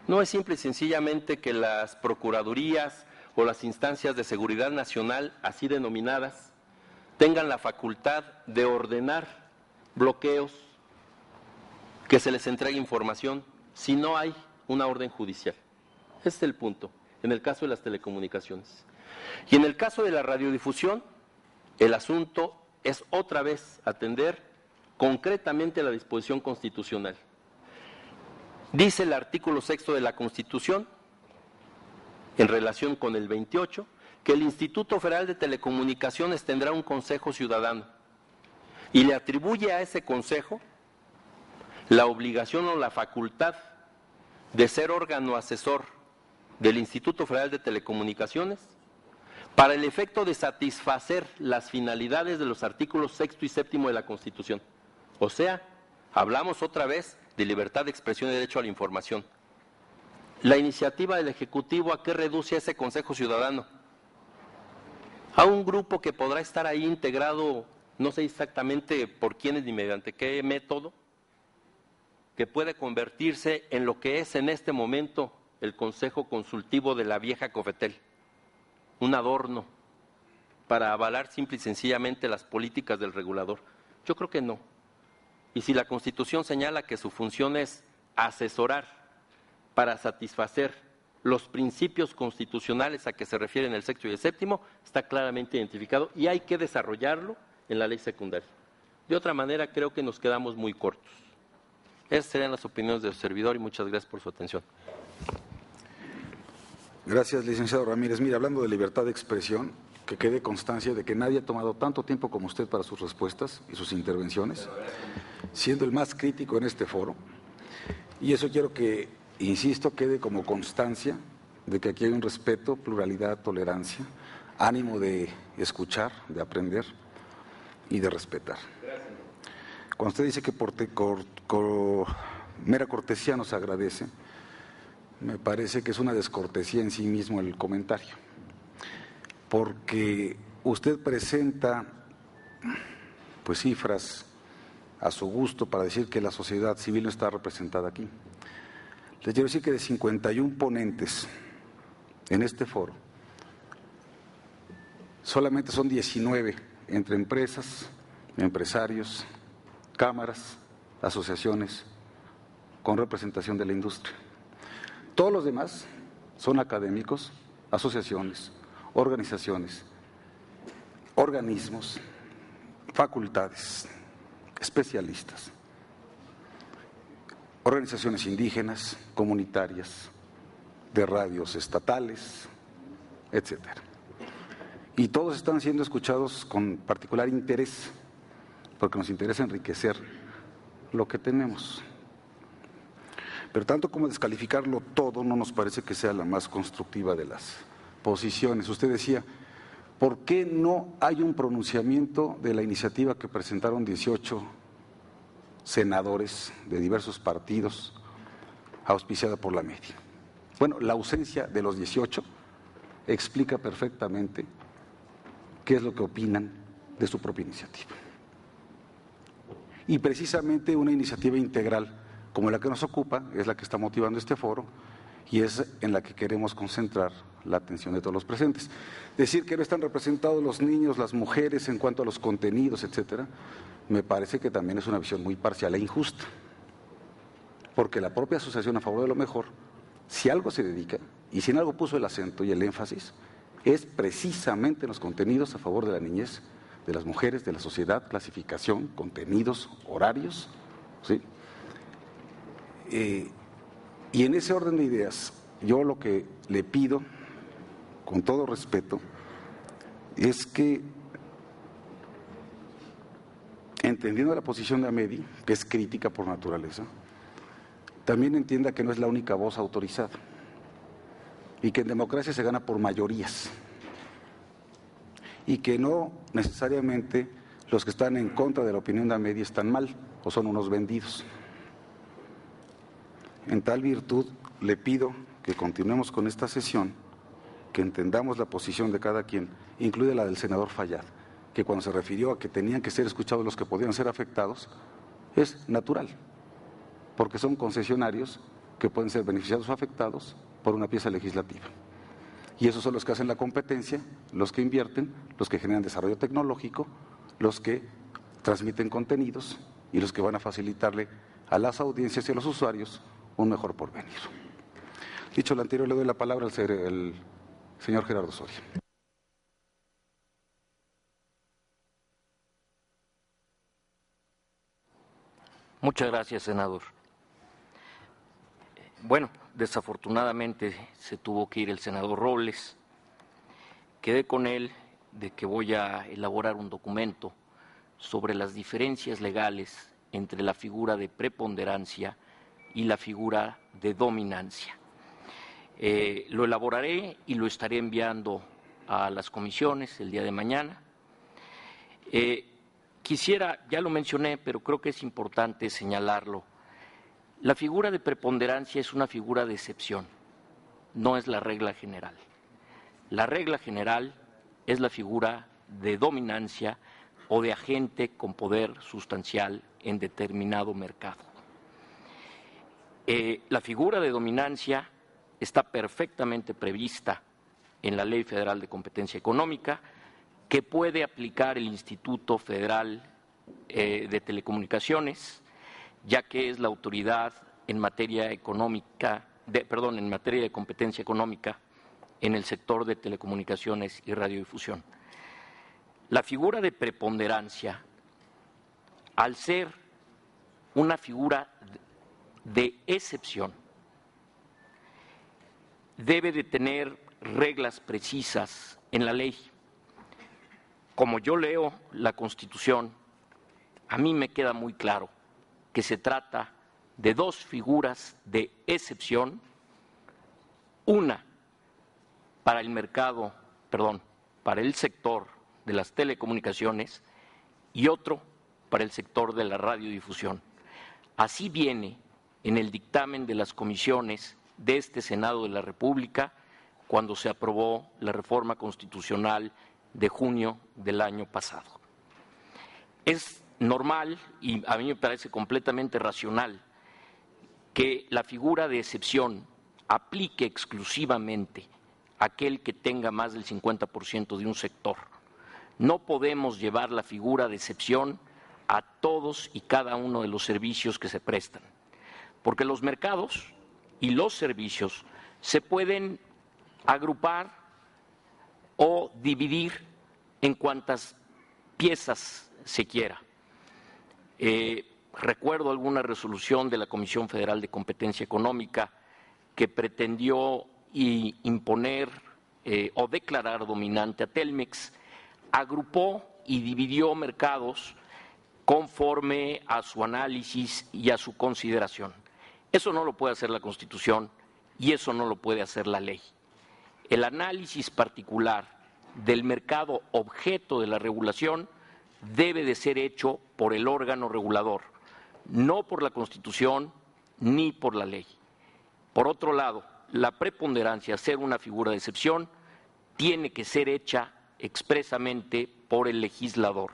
No es simple y sencillamente que las procuradurías o las instancias de seguridad nacional, así denominadas, tengan la facultad de ordenar bloqueos, que se les entregue información, si no hay una orden judicial. Ese es el punto, en el caso de las telecomunicaciones. Y en el caso de la radiodifusión, el asunto es otra vez atender concretamente la disposición constitucional. Dice el artículo 6º de la Constitución, en relación con el 28, que el Instituto Federal de Telecomunicaciones tendrá un Consejo Ciudadano y le atribuye a ese Consejo la obligación o la facultad de ser órgano asesor del Instituto Federal de Telecomunicaciones para el efecto de satisfacer las finalidades de los artículos 6º y 7º de la Constitución. O sea, hablamos otra vez de libertad de expresión y derecho a la información. La iniciativa del Ejecutivo, ¿a qué reduce ese Consejo Ciudadano? A un grupo que podrá estar ahí integrado, no sé exactamente por quiénes ni mediante qué método, que puede convertirse en lo que es en este momento el Consejo Consultivo de la vieja Cofetel, un adorno para avalar simple y sencillamente las políticas del regulador. Yo creo que no. Y si la Constitución señala que su función es asesorar para satisfacer los principios constitucionales a que se refieren el 6º y el 7º, está claramente identificado y hay que desarrollarlo en la ley secundaria. De otra manera, creo que nos quedamos muy cortos. Esas serían las opiniones del servidor y muchas gracias por su atención. Gracias, licenciado Ramírez. Mira, hablando de libertad de expresión, que quede constancia de que nadie ha tomado tanto tiempo como usted para sus respuestas y sus intervenciones, siendo el más crítico en este foro. Y eso quiero que, insisto, quede como constancia de que aquí hay un respeto, pluralidad, tolerancia, ánimo de escuchar, de aprender y de respetar. Cuando usted dice que por mera cortesía nos agradece, me parece que es una descortesía en sí mismo el comentario, porque usted presenta pues cifras a su gusto para decir que la sociedad civil no está representada aquí. Les quiero decir que de 51 ponentes en este foro, solamente son 19 entre empresas, empresarios, cámaras, asociaciones con representación de la industria. Todos los demás son académicos, asociaciones, organizaciones, organismos, facultades, especialistas, organizaciones indígenas, comunitarias, de radios estatales, etcétera. Y todos están siendo escuchados con particular interés, porque nos interesa enriquecer lo que tenemos. Pero tanto como descalificarlo todo no nos parece que sea la más constructiva de las posiciones. Usted decía, ¿por qué no hay un pronunciamiento de la iniciativa que presentaron 18 senadores de diversos partidos, auspiciada por la MEDI? Bueno, la ausencia de los 18 explica perfectamente qué es lo que opinan de su propia iniciativa. Y precisamente una iniciativa integral como la que nos ocupa es la que está motivando este foro y es en la que queremos concentrar la atención de todos los presentes. Decir que no están representados los niños, las mujeres en cuanto a los contenidos, etcétera, me parece que también es una visión muy parcial e injusta, porque la propia Asociación a Favor de lo Mejor, si algo se dedica y si en algo puso el acento y el énfasis, es precisamente en los contenidos a favor de la niñez, de las mujeres, de la sociedad, clasificación, contenidos, horarios, ¿sí? Y en ese orden de ideas, yo lo que le pido, con todo respeto, es que, entendiendo la posición de AMEDI, que es crítica por naturaleza, también entienda que no es la única voz autorizada y que en democracia se gana por mayorías y que no necesariamente los que están en contra de la opinión de AMEDI están mal o son unos vendidos. En tal virtud, le pido que continuemos con esta sesión, que entendamos la posición de cada quien, incluida la del senador Fayad, que cuando se refirió a que tenían que ser escuchados los que podían ser afectados, es natural, porque son concesionarios que pueden ser beneficiados o afectados por una pieza legislativa. Y esos son los que hacen la competencia, los que invierten, los que generan desarrollo tecnológico, los que transmiten contenidos y los que van a facilitarle a las audiencias y a los usuarios un mejor porvenir. Dicho lo anterior, le doy la palabra al señor Gerardo Soria. Muchas gracias, senador. Bueno, desafortunadamente se tuvo que ir el senador Robles. Quedé con él de que voy a elaborar un documento sobre las diferencias legales entre la figura de preponderancia y la figura de dominancia. Lo elaboraré y lo estaré enviando a las comisiones el día de mañana. Quisiera, ya lo mencioné, pero creo que es importante señalarlo. La figura de preponderancia es una figura de excepción, no es la regla general. La regla general es la figura de dominancia o de agente con poder sustancial en determinado mercado. La figura de dominancia está perfectamente prevista en la Ley Federal de Competencia Económica, que puede aplicar el Instituto Federal de Telecomunicaciones, ya que es la autoridad en materia económica, en materia de competencia económica en el sector de telecomunicaciones y radiodifusión. La figura de preponderancia, al ser una figura de excepción, debe de tener reglas precisas en la ley. Como yo leo la Constitución, a mí me queda muy claro que se trata de dos figuras de excepción, una para el mercado, para el sector de las telecomunicaciones y otro para el sector de la radiodifusión. Así viene en el dictamen de las comisiones de este Senado de la República cuando se aprobó la reforma constitucional de junio del año pasado. Es normal y a mí me parece completamente racional que la figura de excepción aplique exclusivamente a aquel que tenga más del 50% de un sector. No podemos llevar la figura de excepción a todos y cada uno de los servicios que se prestan, porque los mercados y los servicios se pueden agrupar o dividir en cuantas piezas se quiera. Recuerdo alguna resolución de la Comisión Federal de Competencia Económica que pretendió imponer o declarar dominante a Telmex, agrupó y dividió mercados conforme a su análisis y a su consideración. Eso no lo puede hacer la Constitución y eso no lo puede hacer la ley. El análisis particular del mercado objeto de la regulación debe de ser hecho por el órgano regulador, no por la Constitución ni por la ley. Por otro lado, la preponderancia, ser una figura de excepción, tiene que ser hecha expresamente por el legislador.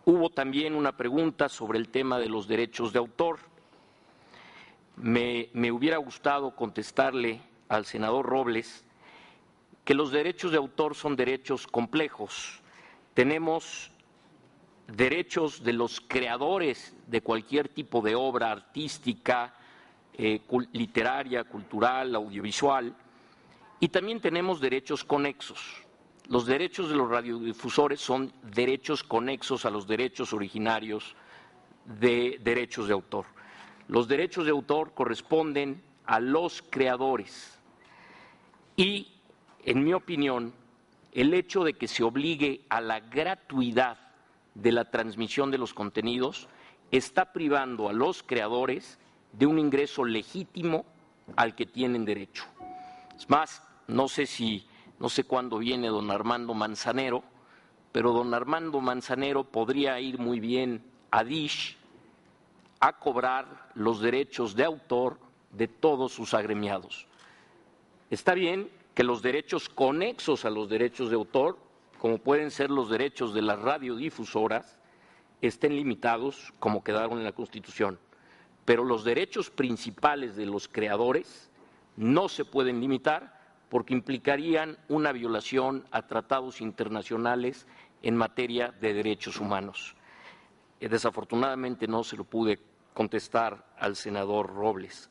Hubo también una pregunta sobre el tema de los derechos de autor. Me hubiera gustado contestarle al senador Robles que los derechos de autor son derechos complejos. Tenemos derechos de los creadores de cualquier tipo de obra artística, literaria, cultural, audiovisual, y también tenemos derechos conexos. Los derechos de los radiodifusores son derechos conexos a los derechos originarios de derechos de autor. Los derechos de autor corresponden a los creadores y, en mi opinión, el hecho de que se obligue a la gratuidad de la transmisión de los contenidos está privando a los creadores de un ingreso legítimo al que tienen derecho. Es más, no sé si no sé cuándo viene don Armando Manzanero, pero don Armando Manzanero podría ir muy bien a Dish a cobrar los derechos de autor de todos sus agremiados. Está bien que los derechos conexos a los derechos de autor, como pueden ser los derechos de las radiodifusoras, estén limitados como quedaron en la Constitución, pero los derechos principales de los creadores no se pueden limitar porque implicarían una violación a tratados internacionales en materia de derechos humanos. Desafortunadamente no se lo pude contestar al senador Robles.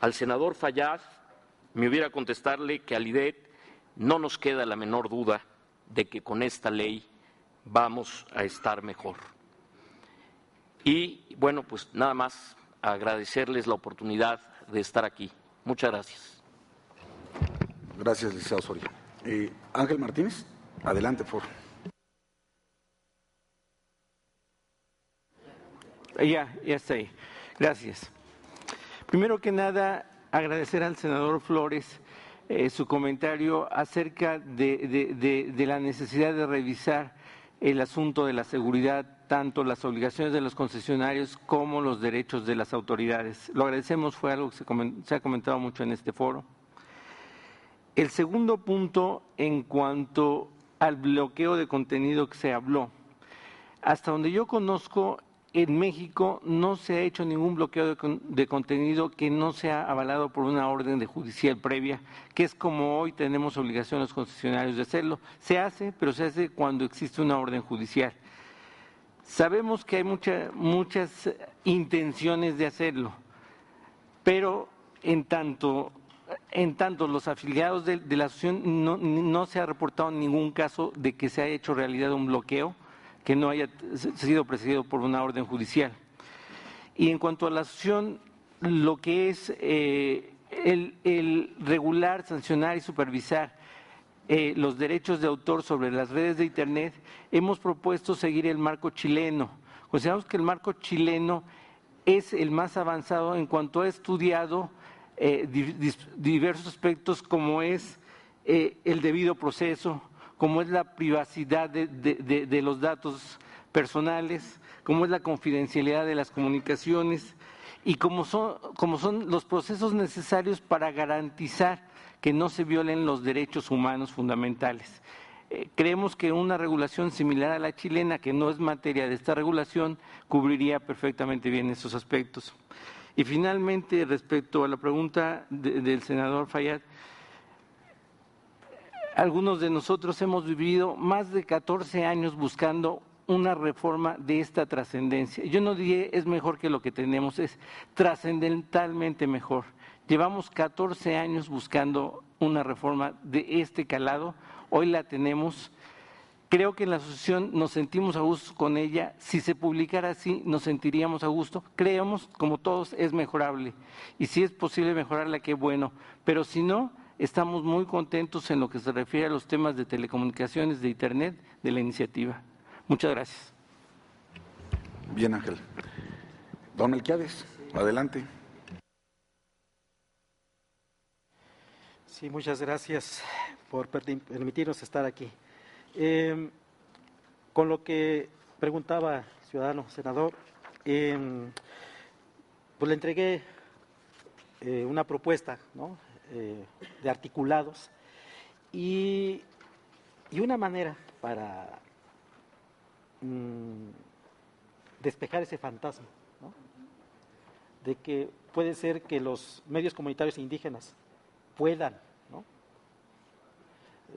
Al senador Fayad me hubiera contestarle que al IDET no nos queda la menor duda de que con esta ley vamos a estar mejor. Y bueno, pues nada más agradecerles la oportunidad de estar aquí. Muchas gracias. Gracias, licenciado Soria. Ángel Martínez, adelante, por favor. Ya estoy. Gracias. Primero que nada, agradecer al senador Flores su comentario acerca de la necesidad de revisar el asunto de la seguridad, tanto las obligaciones de los concesionarios como los derechos de las autoridades. Lo agradecemos, fue algo que se ha comentado mucho en este foro. El segundo punto, en cuanto al bloqueo de contenido que se habló, hasta donde yo conozco, en México no se ha hecho ningún bloqueo de contenido que no sea avalado por una orden de judicial previa, que es como hoy tenemos obligación los concesionarios de hacerlo. Se hace, pero se hace cuando existe una orden judicial. Sabemos que hay muchas intenciones de hacerlo, pero en tanto los afiliados de la asociación no se ha reportado ningún caso de que se haya hecho realidad un bloqueo que no haya sido precedido por una orden judicial. Y en cuanto a la asociación, lo que es el regular, sancionar y supervisar los derechos de autor sobre las redes de Internet, hemos propuesto seguir el marco chileno. Consideramos que el marco chileno es el más avanzado en cuanto ha estudiado diversos aspectos como es el debido proceso, como es la privacidad de los datos personales, como es la confidencialidad de las comunicaciones y como son los procesos necesarios para garantizar que no se violen los derechos humanos fundamentales. Creemos que una regulación similar a la chilena, que no es materia de esta regulación, cubriría perfectamente bien esos aspectos. Y finalmente, respecto a la pregunta del senador Fayad, algunos de nosotros hemos vivido más de 14 años buscando una reforma de esta trascendencia. Yo no diré es mejor que lo que tenemos, es trascendentalmente mejor. Llevamos 14 años buscando una reforma de este calado, hoy la tenemos. Creo que en la asociación nos sentimos a gusto con ella. Si se publicara así, nos sentiríamos a gusto. Creemos, como todos, es mejorable. Y si es posible mejorarla, qué bueno. Pero si no, estamos muy contentos en lo que se refiere a los temas de telecomunicaciones, de Internet, de la iniciativa. Muchas gracias. Bien, Ángel. Don Melquiades, adelante. Sí, muchas gracias por permitirnos estar aquí. Con lo que preguntaba el ciudadano senador, pues le entregué una propuesta, ¿no?, de articulados y una manera para despejar ese fantasma, ¿no?, de que puede ser que los medios comunitarios indígenas puedan, ¿no?,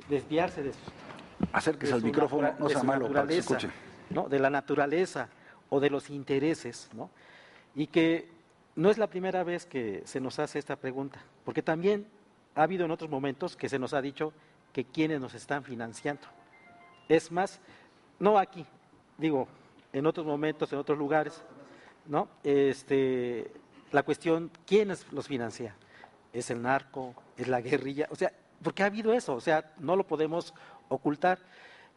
desviarse de acérquese al micrófono, no sea malo para que se escuche, ¿no?, de la naturaleza o de los intereses, ¿no?, y que no es la primera vez que se nos hace esta pregunta, porque también ha habido en otros momentos que se nos ha dicho que quienes nos están financiando. Es más, no aquí, digo, en otros momentos, en otros lugares, ¿no? La cuestión, ¿quiénes los financian? ¿Es el narco? ¿Es la guerrilla? O sea, porque ha habido eso, o sea, no lo podemos ocultar.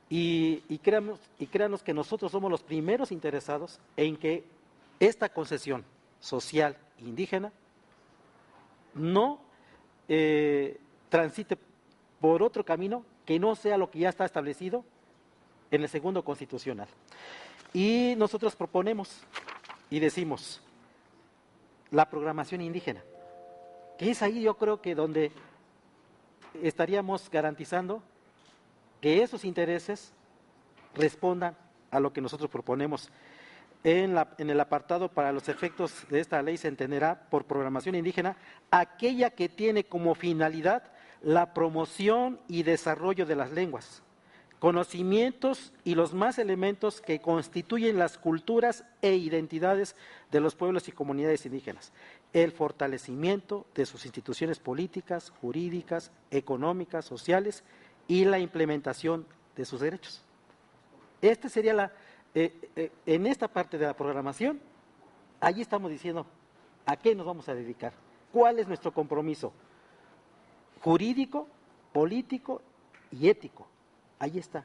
Y créanos que nosotros somos los primeros interesados en que esta concesión social indígena no transite por otro camino que no sea lo que ya está establecido en el segundo constitucional. Y nosotros proponemos y decimos la programación indígena, que es ahí yo creo que donde estaríamos garantizando que esos intereses respondan a lo que nosotros proponemos. En el apartado para los efectos de esta ley se entenderá por programación indígena aquella que tiene como finalidad la promoción y desarrollo de las lenguas, conocimientos y los más elementos que constituyen las culturas e identidades de los pueblos y comunidades indígenas, el fortalecimiento de sus instituciones políticas, jurídicas, económicas, sociales y la implementación de sus derechos. Esta sería en esta parte de la programación, allí estamos diciendo a qué nos vamos a dedicar, cuál es nuestro compromiso jurídico, político y ético. Ahí está.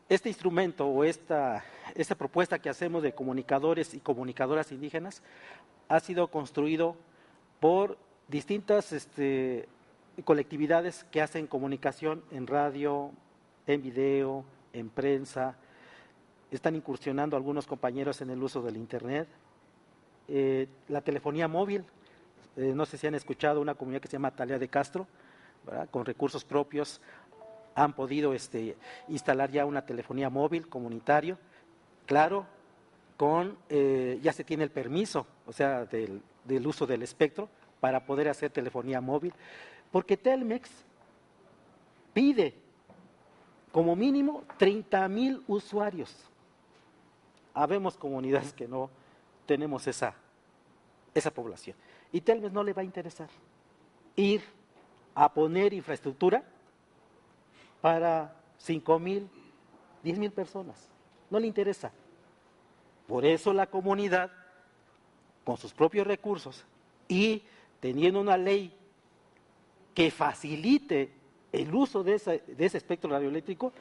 Este instrumento o esta propuesta que hacemos de comunicadores y comunicadoras indígenas ha sido construido por distintas colectividades que hacen comunicación en radio, en video, en prensa. Están incursionando algunos compañeros en el uso del Internet. La telefonía móvil, no sé si han escuchado una comunidad que se llama Talía de Castro, ¿verdad? Con recursos propios han podido instalar ya una telefonía móvil comunitario, claro, ya se tiene el permiso, o sea, del uso del espectro para poder hacer telefonía móvil, porque Telmex pide como mínimo 30,000 usuarios. Habemos comunidades que no tenemos esa población. Y Telmex no le va a interesar ir a poner infraestructura para 5,000, 10,000 personas. No le interesa. Por eso la comunidad, con sus propios recursos y teniendo una ley que facilite el uso de ese espectro radioeléctrico,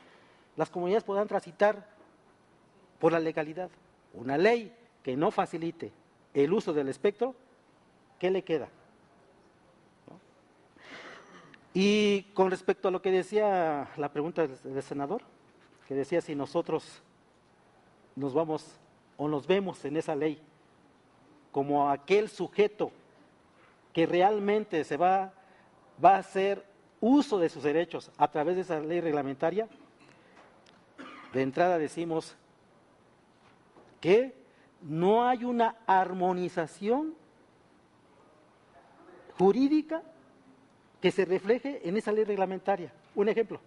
las comunidades podrán transitar por la legalidad. Una ley que no facilite el uso del espectro, ¿qué le queda? ¿No? Y con respecto a lo que decía la pregunta del senador, que decía si nosotros nos vamos o nos vemos en esa ley como aquel sujeto que realmente se va a hacer uso de sus derechos a través de esa ley reglamentaria, de entrada decimos que no hay una armonización jurídica que se refleje en esa ley reglamentaria. Un ejemplo,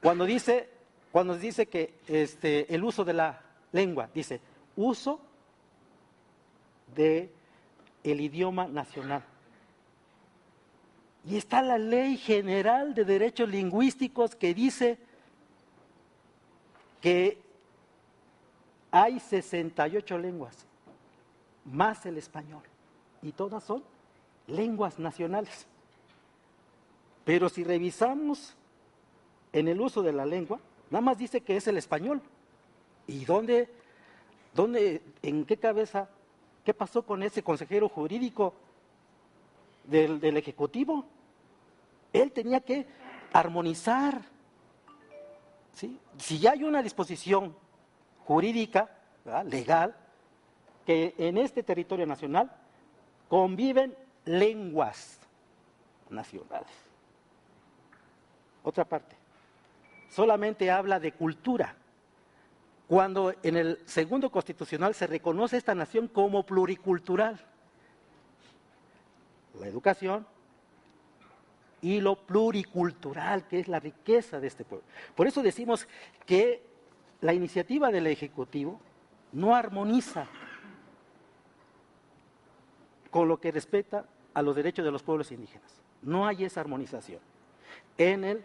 cuando dice que el uso de la lengua, dice uso de el idioma nacional. Y está la Ley General de Derechos Lingüísticos que dice que hay 68 lenguas, más el español, y todas son lenguas nacionales. Pero si revisamos en el uso de la lengua, nada más dice que es el español. ¿Y en qué cabeza, qué pasó con ese consejero jurídico del Ejecutivo? Él tenía que armonizar, ¿sí? Si ya hay una disposición jurídica, ¿verdad?, legal, que en este territorio nacional conviven lenguas nacionales. Otra parte, solamente habla de cultura, cuando en el segundo constitucional se reconoce esta nación como pluricultural. La educación y lo pluricultural, que es la riqueza de este pueblo. Por eso decimos que la iniciativa del Ejecutivo no armoniza con lo que respecta a los derechos de los pueblos indígenas. No hay esa armonización en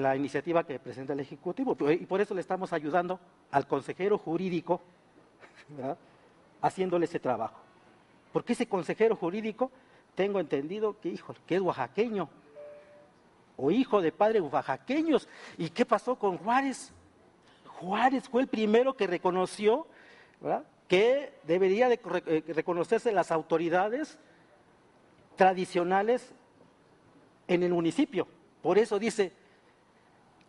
la iniciativa que presenta el Ejecutivo. Y por eso le estamos ayudando al consejero jurídico, ¿verdad?, haciéndole ese trabajo. Porque ese consejero jurídico, tengo entendido que, que es oaxaqueño, o hijo de padres oaxaqueños. ¿Y qué pasó con Juárez? Juárez fue el primero que reconoció, ¿verdad?, que debería de reconocerse las autoridades tradicionales en el municipio. Por eso dice,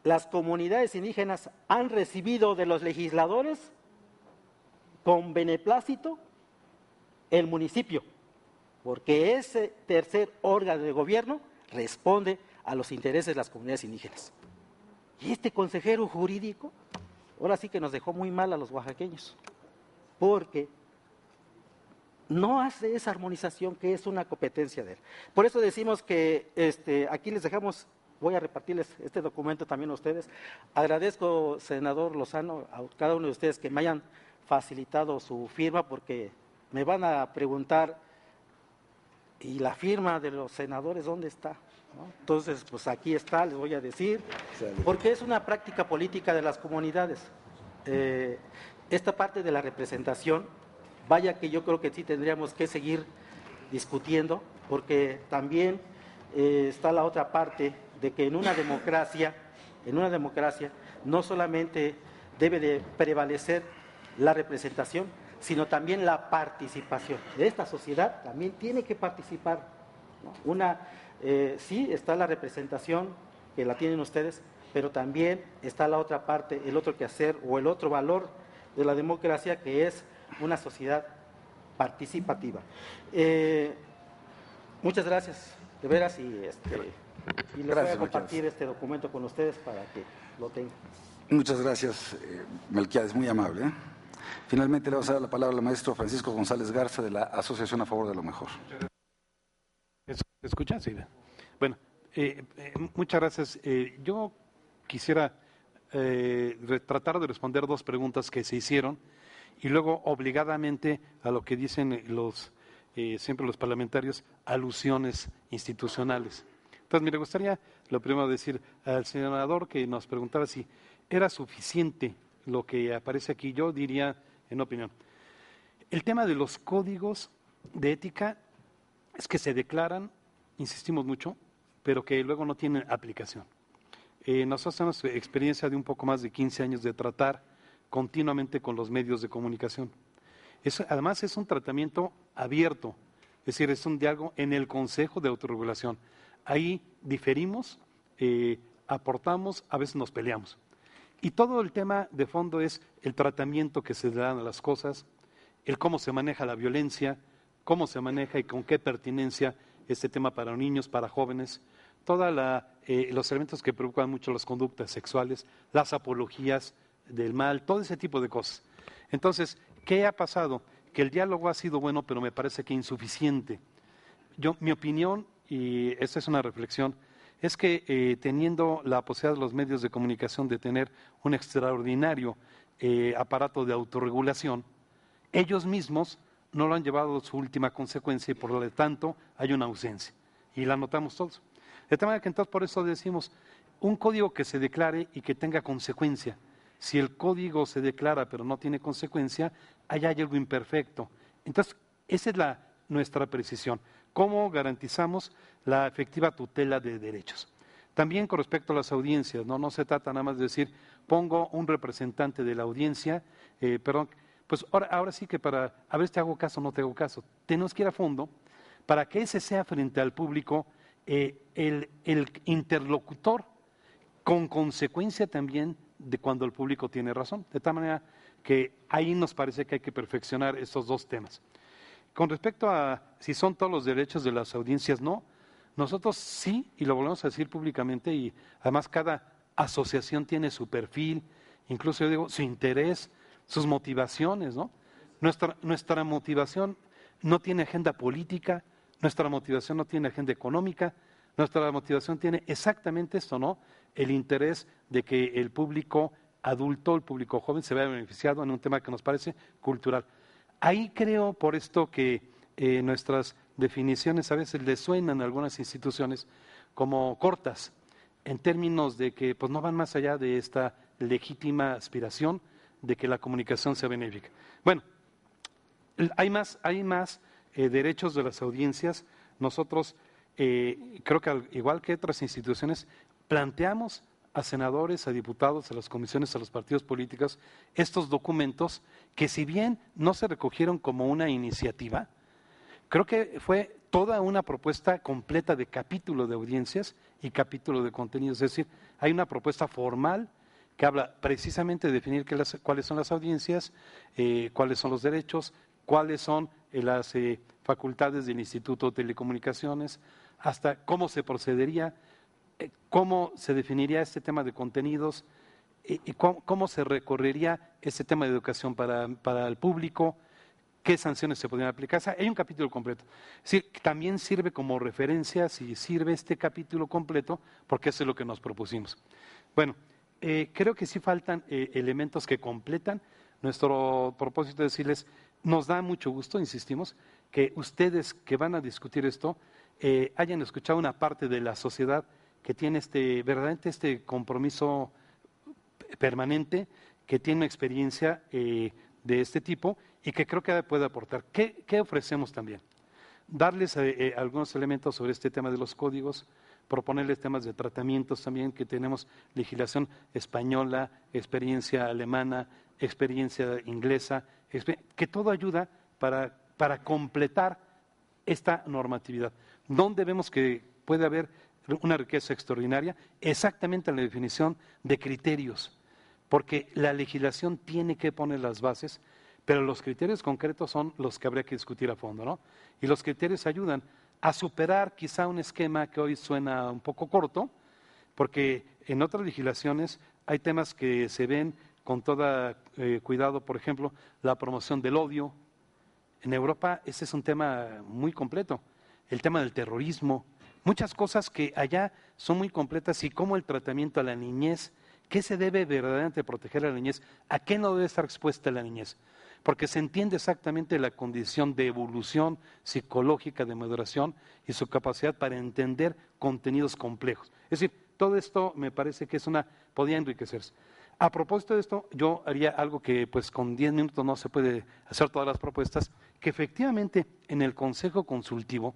las comunidades indígenas han recibido de los legisladores con beneplácito el municipio, porque ese tercer órgano de gobierno responde a los intereses de las comunidades indígenas. Y este consejero jurídico, ahora sí que nos dejó muy mal a los oaxaqueños, porque no hace esa armonización que es una competencia de él. Por eso decimos que aquí les dejamos, voy a repartirles este documento también a ustedes. Agradezco, senador Lozano, a cada uno de ustedes que me hayan facilitado su firma, porque me van a preguntar, ¿y la firma de los senadores dónde está? ¿No? Entonces, pues aquí está, les voy a decir, porque es una práctica política de las comunidades. Esta parte de la representación, vaya que yo creo que sí tendríamos que seguir discutiendo, porque también está la otra parte de que en una democracia no solamente debe de prevalecer la representación, sino también la participación. De esta sociedad también tiene que participar, ¿no? Sí está la representación, que la tienen ustedes, pero también está la otra parte, el otro quehacer o el otro valor de la democracia, que es una sociedad participativa. Muchas gracias, de veras, y les voy a compartir este documento con ustedes para que lo tengan. Muchas gracias, Melquiades, muy amable. Finalmente le vamos a dar la palabra al maestro Francisco González Garza de la Asociación a Favor de lo Mejor. ¿Se escucha? Sí. Bueno, muchas gracias. Yo quisiera tratar de responder dos preguntas que se hicieron y luego obligadamente a lo que dicen siempre los parlamentarios, alusiones institucionales. Entonces, me gustaría lo primero decir al senador que nos preguntaba si era suficiente lo que aparece aquí. Yo diría, en opinión, el tema de los códigos de ética es que se declaran, insistimos mucho, pero que luego no tienen aplicación. Nosotros tenemos experiencia de un poco más de 15 años de tratar continuamente con los medios de comunicación. Además es un tratamiento abierto, es decir, es un diálogo en el Consejo de Autorregulación. Ahí diferimos, aportamos, a veces nos peleamos. Y todo el tema de fondo es el tratamiento que se le dan a las cosas, el cómo se maneja la violencia, cómo se maneja y con qué pertinencia este tema para niños, para jóvenes, todos los elementos que preocupan mucho las conductas sexuales, las apologías del mal, todo ese tipo de cosas. Entonces, ¿qué ha pasado? Que el diálogo ha sido bueno, pero me parece que insuficiente. Mi opinión, y esta es una reflexión, es que teniendo la posibilidad de los medios de comunicación de tener un extraordinario aparato de autorregulación, ellos mismos no lo han llevado a su última consecuencia y por lo tanto hay una ausencia. Y la notamos todos. De tal manera que entonces por eso decimos, un código que se declare y que tenga consecuencia. Si el código se declara pero no tiene consecuencia, hay algo imperfecto. Entonces, esa es nuestra precisión. ¿Cómo garantizamos la efectiva tutela de derechos? También con respecto a las audiencias, no se trata nada más de decir, pongo un representante de la audiencia, pues ahora sí que para a ver si te hago caso o no te hago caso. Tenemos que ir a fondo para que ese sea frente al público el interlocutor con consecuencia también de cuando el público tiene razón. De tal manera que ahí nos parece que hay que perfeccionar estos dos temas. Con respecto a si son todos los derechos de las audiencias, no. Nosotros sí, y lo volvemos a decir públicamente, y además cada asociación tiene su perfil, incluso yo digo su interés, sus motivaciones, ¿no? Nuestra motivación no tiene agenda política, nuestra motivación no tiene agenda económica, nuestra motivación tiene exactamente esto, ¿no? El interés de que el público adulto, el público joven se vea beneficiado en un tema que nos parece cultural. Ahí creo, por esto que nuestras definiciones a veces les suenan a algunas instituciones como cortas, en términos de que pues, no van más allá de esta legítima aspiración de que la comunicación sea benéfica. Bueno, hay más derechos de las audiencias. Nosotros, creo que igual que otras instituciones, planteamos a senadores, a diputados, a las comisiones, a los partidos políticos, estos documentos que si bien no se recogieron como una iniciativa, creo que fue toda una propuesta completa de capítulo de audiencias y capítulo de contenidos. Es decir, hay una propuesta formal que habla precisamente de definir cuáles son las audiencias, cuáles son los derechos, cuáles son las facultades del Instituto de Telecomunicaciones, hasta cómo se procedería, cómo se definiría este tema de contenidos, y cómo se recorrería este tema de educación para el público, qué sanciones se podrían aplicar. O sea, hay un capítulo completo. Es decir, también sirve como referencia, si sirve este capítulo completo, porque eso es lo que nos propusimos. Bueno, creo que sí faltan elementos que completan. Nuestro propósito es decirles, nos da mucho gusto, insistimos, que ustedes que van a discutir esto hayan escuchado una parte de la sociedad que tiene verdaderamente este compromiso permanente, que tiene una experiencia de este tipo y que creo que puede aportar. ¿Qué ofrecemos también? Darles algunos elementos sobre este tema de los códigos, proponerles temas de tratamientos también, que tenemos legislación española, experiencia alemana, experiencia inglesa, que todo ayuda para completar esta normatividad. ¿Dónde vemos que puede haber una riqueza extraordinaria? Exactamente en la definición de criterios, porque la legislación tiene que poner las bases, pero los criterios concretos son los que habría que discutir a fondo, ¿no? Y los criterios ayudan a superar quizá un esquema que hoy suena un poco corto, porque en otras legislaciones hay temas que se ven con todo cuidado, por ejemplo, la promoción del odio. En Europa ese es un tema muy completo, el tema del terrorismo, muchas cosas que allá son muy completas, y cómo el tratamiento a la niñez, qué se debe verdaderamente proteger a la niñez, a qué no debe estar expuesta la niñez, porque se entiende exactamente la condición de evolución psicológica, de maduración y su capacidad para entender contenidos complejos. Es decir, todo esto me parece que podía enriquecerse. A propósito de esto, yo haría algo que pues con 10 minutos no se puede hacer todas las propuestas, que efectivamente en el Consejo Consultivo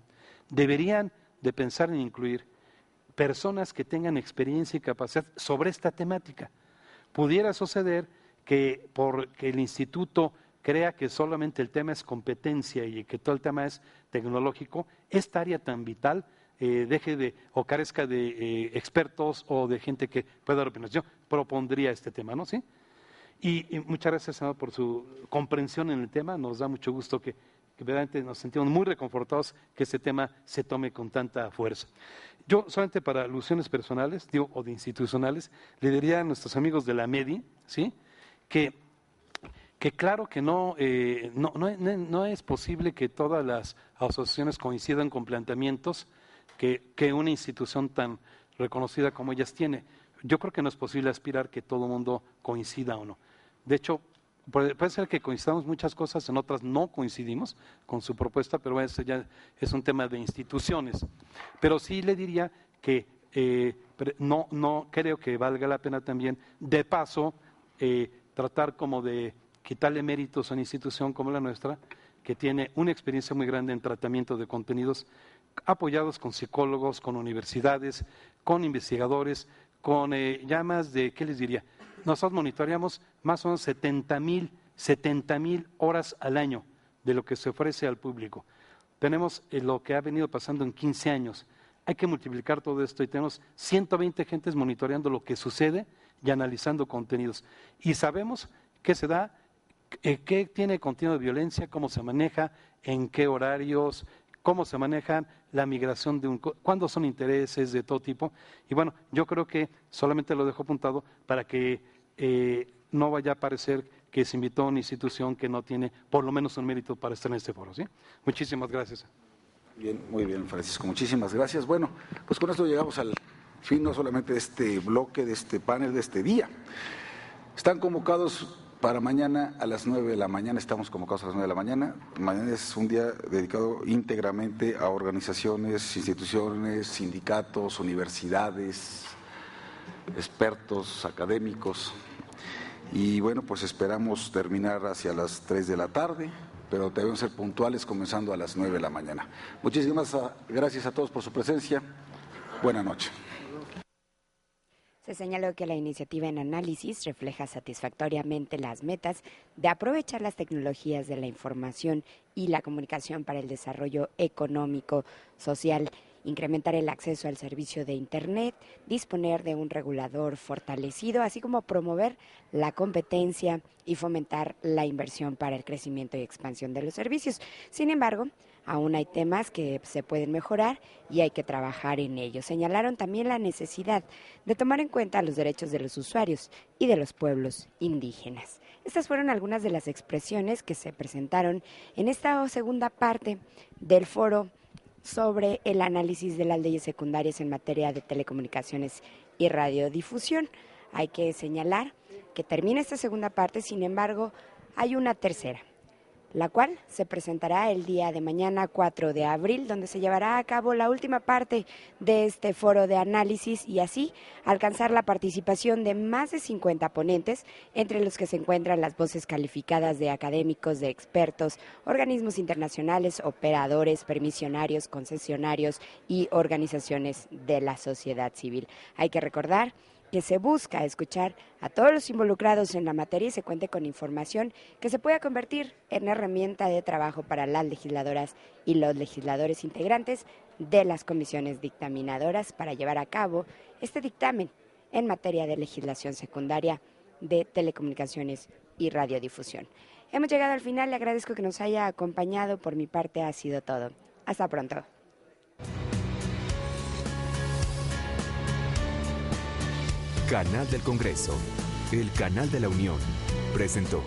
deberían de pensar en incluir personas que tengan experiencia y capacidad sobre esta temática. Pudiera suceder que porque el instituto crea que solamente el tema es competencia y que todo el tema es tecnológico, esta área tan vital deje de o carezca de expertos o de gente que pueda dar opiniones. Yo propondría este tema, ¿no? ¿Sí? Y muchas gracias, senador, por su comprensión en el tema. Nos da mucho gusto que verdaderamente nos sentimos muy reconfortados que este tema se tome con tanta fuerza. Yo solamente para alusiones personales, o de institucionales, le diría a nuestros amigos de la MEDI, ¿sí?, que claro que no es posible que todas las asociaciones coincidan con planteamientos que una institución tan reconocida como ellas tiene. Yo creo que no es posible aspirar que todo el mundo coincida o no. De hecho, puede ser que coincidamos muchas cosas, en otras no coincidimos con su propuesta, pero eso ya es un tema de instituciones. Pero sí le diría que no creo que valga la pena también, de paso, tratar como de quitarle méritos a una institución como la nuestra, que tiene una experiencia muy grande en tratamiento de contenidos, apoyados con psicólogos, con universidades, con investigadores, con llamas de, ¿qué les diría? Nosotros monitoreamos más o menos 70,000 horas al año de lo que se ofrece al público. Tenemos lo que ha venido pasando en 15 años. Hay que multiplicar todo esto y tenemos 120 gentes monitoreando lo que sucede y analizando contenidos. Y sabemos qué se da, qué tiene contenido de violencia, cómo se maneja, en qué horarios, cómo se manejan la migración cuándo son intereses de todo tipo. Y bueno, yo creo que solamente lo dejo apuntado para que no vaya a parecer que se invitó a una institución que no tiene por lo menos un mérito para estar en este foro, ¿sí? Muchísimas gracias. Bien, muy bien, Francisco, muchísimas gracias. Bueno, pues con esto llegamos al fin no solamente de este bloque, de este panel, de este día. Están convocados para mañana a las 9 de la mañana, estamos convocados a las 9 de la mañana. Mañana es un día dedicado íntegramente a organizaciones, instituciones, sindicatos, universidades, expertos, académicos. Y bueno, pues esperamos terminar hacia las 3 de la tarde, pero debemos ser puntuales comenzando a las 9 de la mañana. Muchísimas gracias a todos por su presencia. Buenas noches. Se señaló que la iniciativa en análisis refleja satisfactoriamente las metas de aprovechar las tecnologías de la información y la comunicación para el desarrollo económico, social, incrementar el acceso al servicio de Internet, disponer de un regulador fortalecido, así como promover la competencia y fomentar la inversión para el crecimiento y expansión de los servicios. Sin embargo, aún hay temas que se pueden mejorar y hay que trabajar en ellos. Señalaron también la necesidad de tomar en cuenta los derechos de los usuarios y de los pueblos indígenas. Estas fueron algunas de las expresiones que se presentaron en esta segunda parte del foro sobre el análisis de las leyes secundarias en materia de telecomunicaciones y radiodifusión. Hay que señalar que termina esta segunda parte, sin embargo, hay una tercera, la cual se presentará el día de mañana, 4 de abril, donde se llevará a cabo la última parte de este foro de análisis y así alcanzar la participación de más de 50 ponentes, entre los que se encuentran las voces calificadas de académicos, de expertos, organismos internacionales, operadores, permisionarios, concesionarios y organizaciones de la sociedad civil. Hay que recordar que se busca escuchar a todos los involucrados en la materia y se cuente con información que se pueda convertir en herramienta de trabajo para las legisladoras y los legisladores integrantes de las comisiones dictaminadoras para llevar a cabo este dictamen en materia de legislación secundaria de telecomunicaciones y radiodifusión. Hemos llegado al final, le agradezco que nos haya acompañado, por mi parte ha sido todo. Hasta pronto. Canal del Congreso, el canal de la Unión, presentó.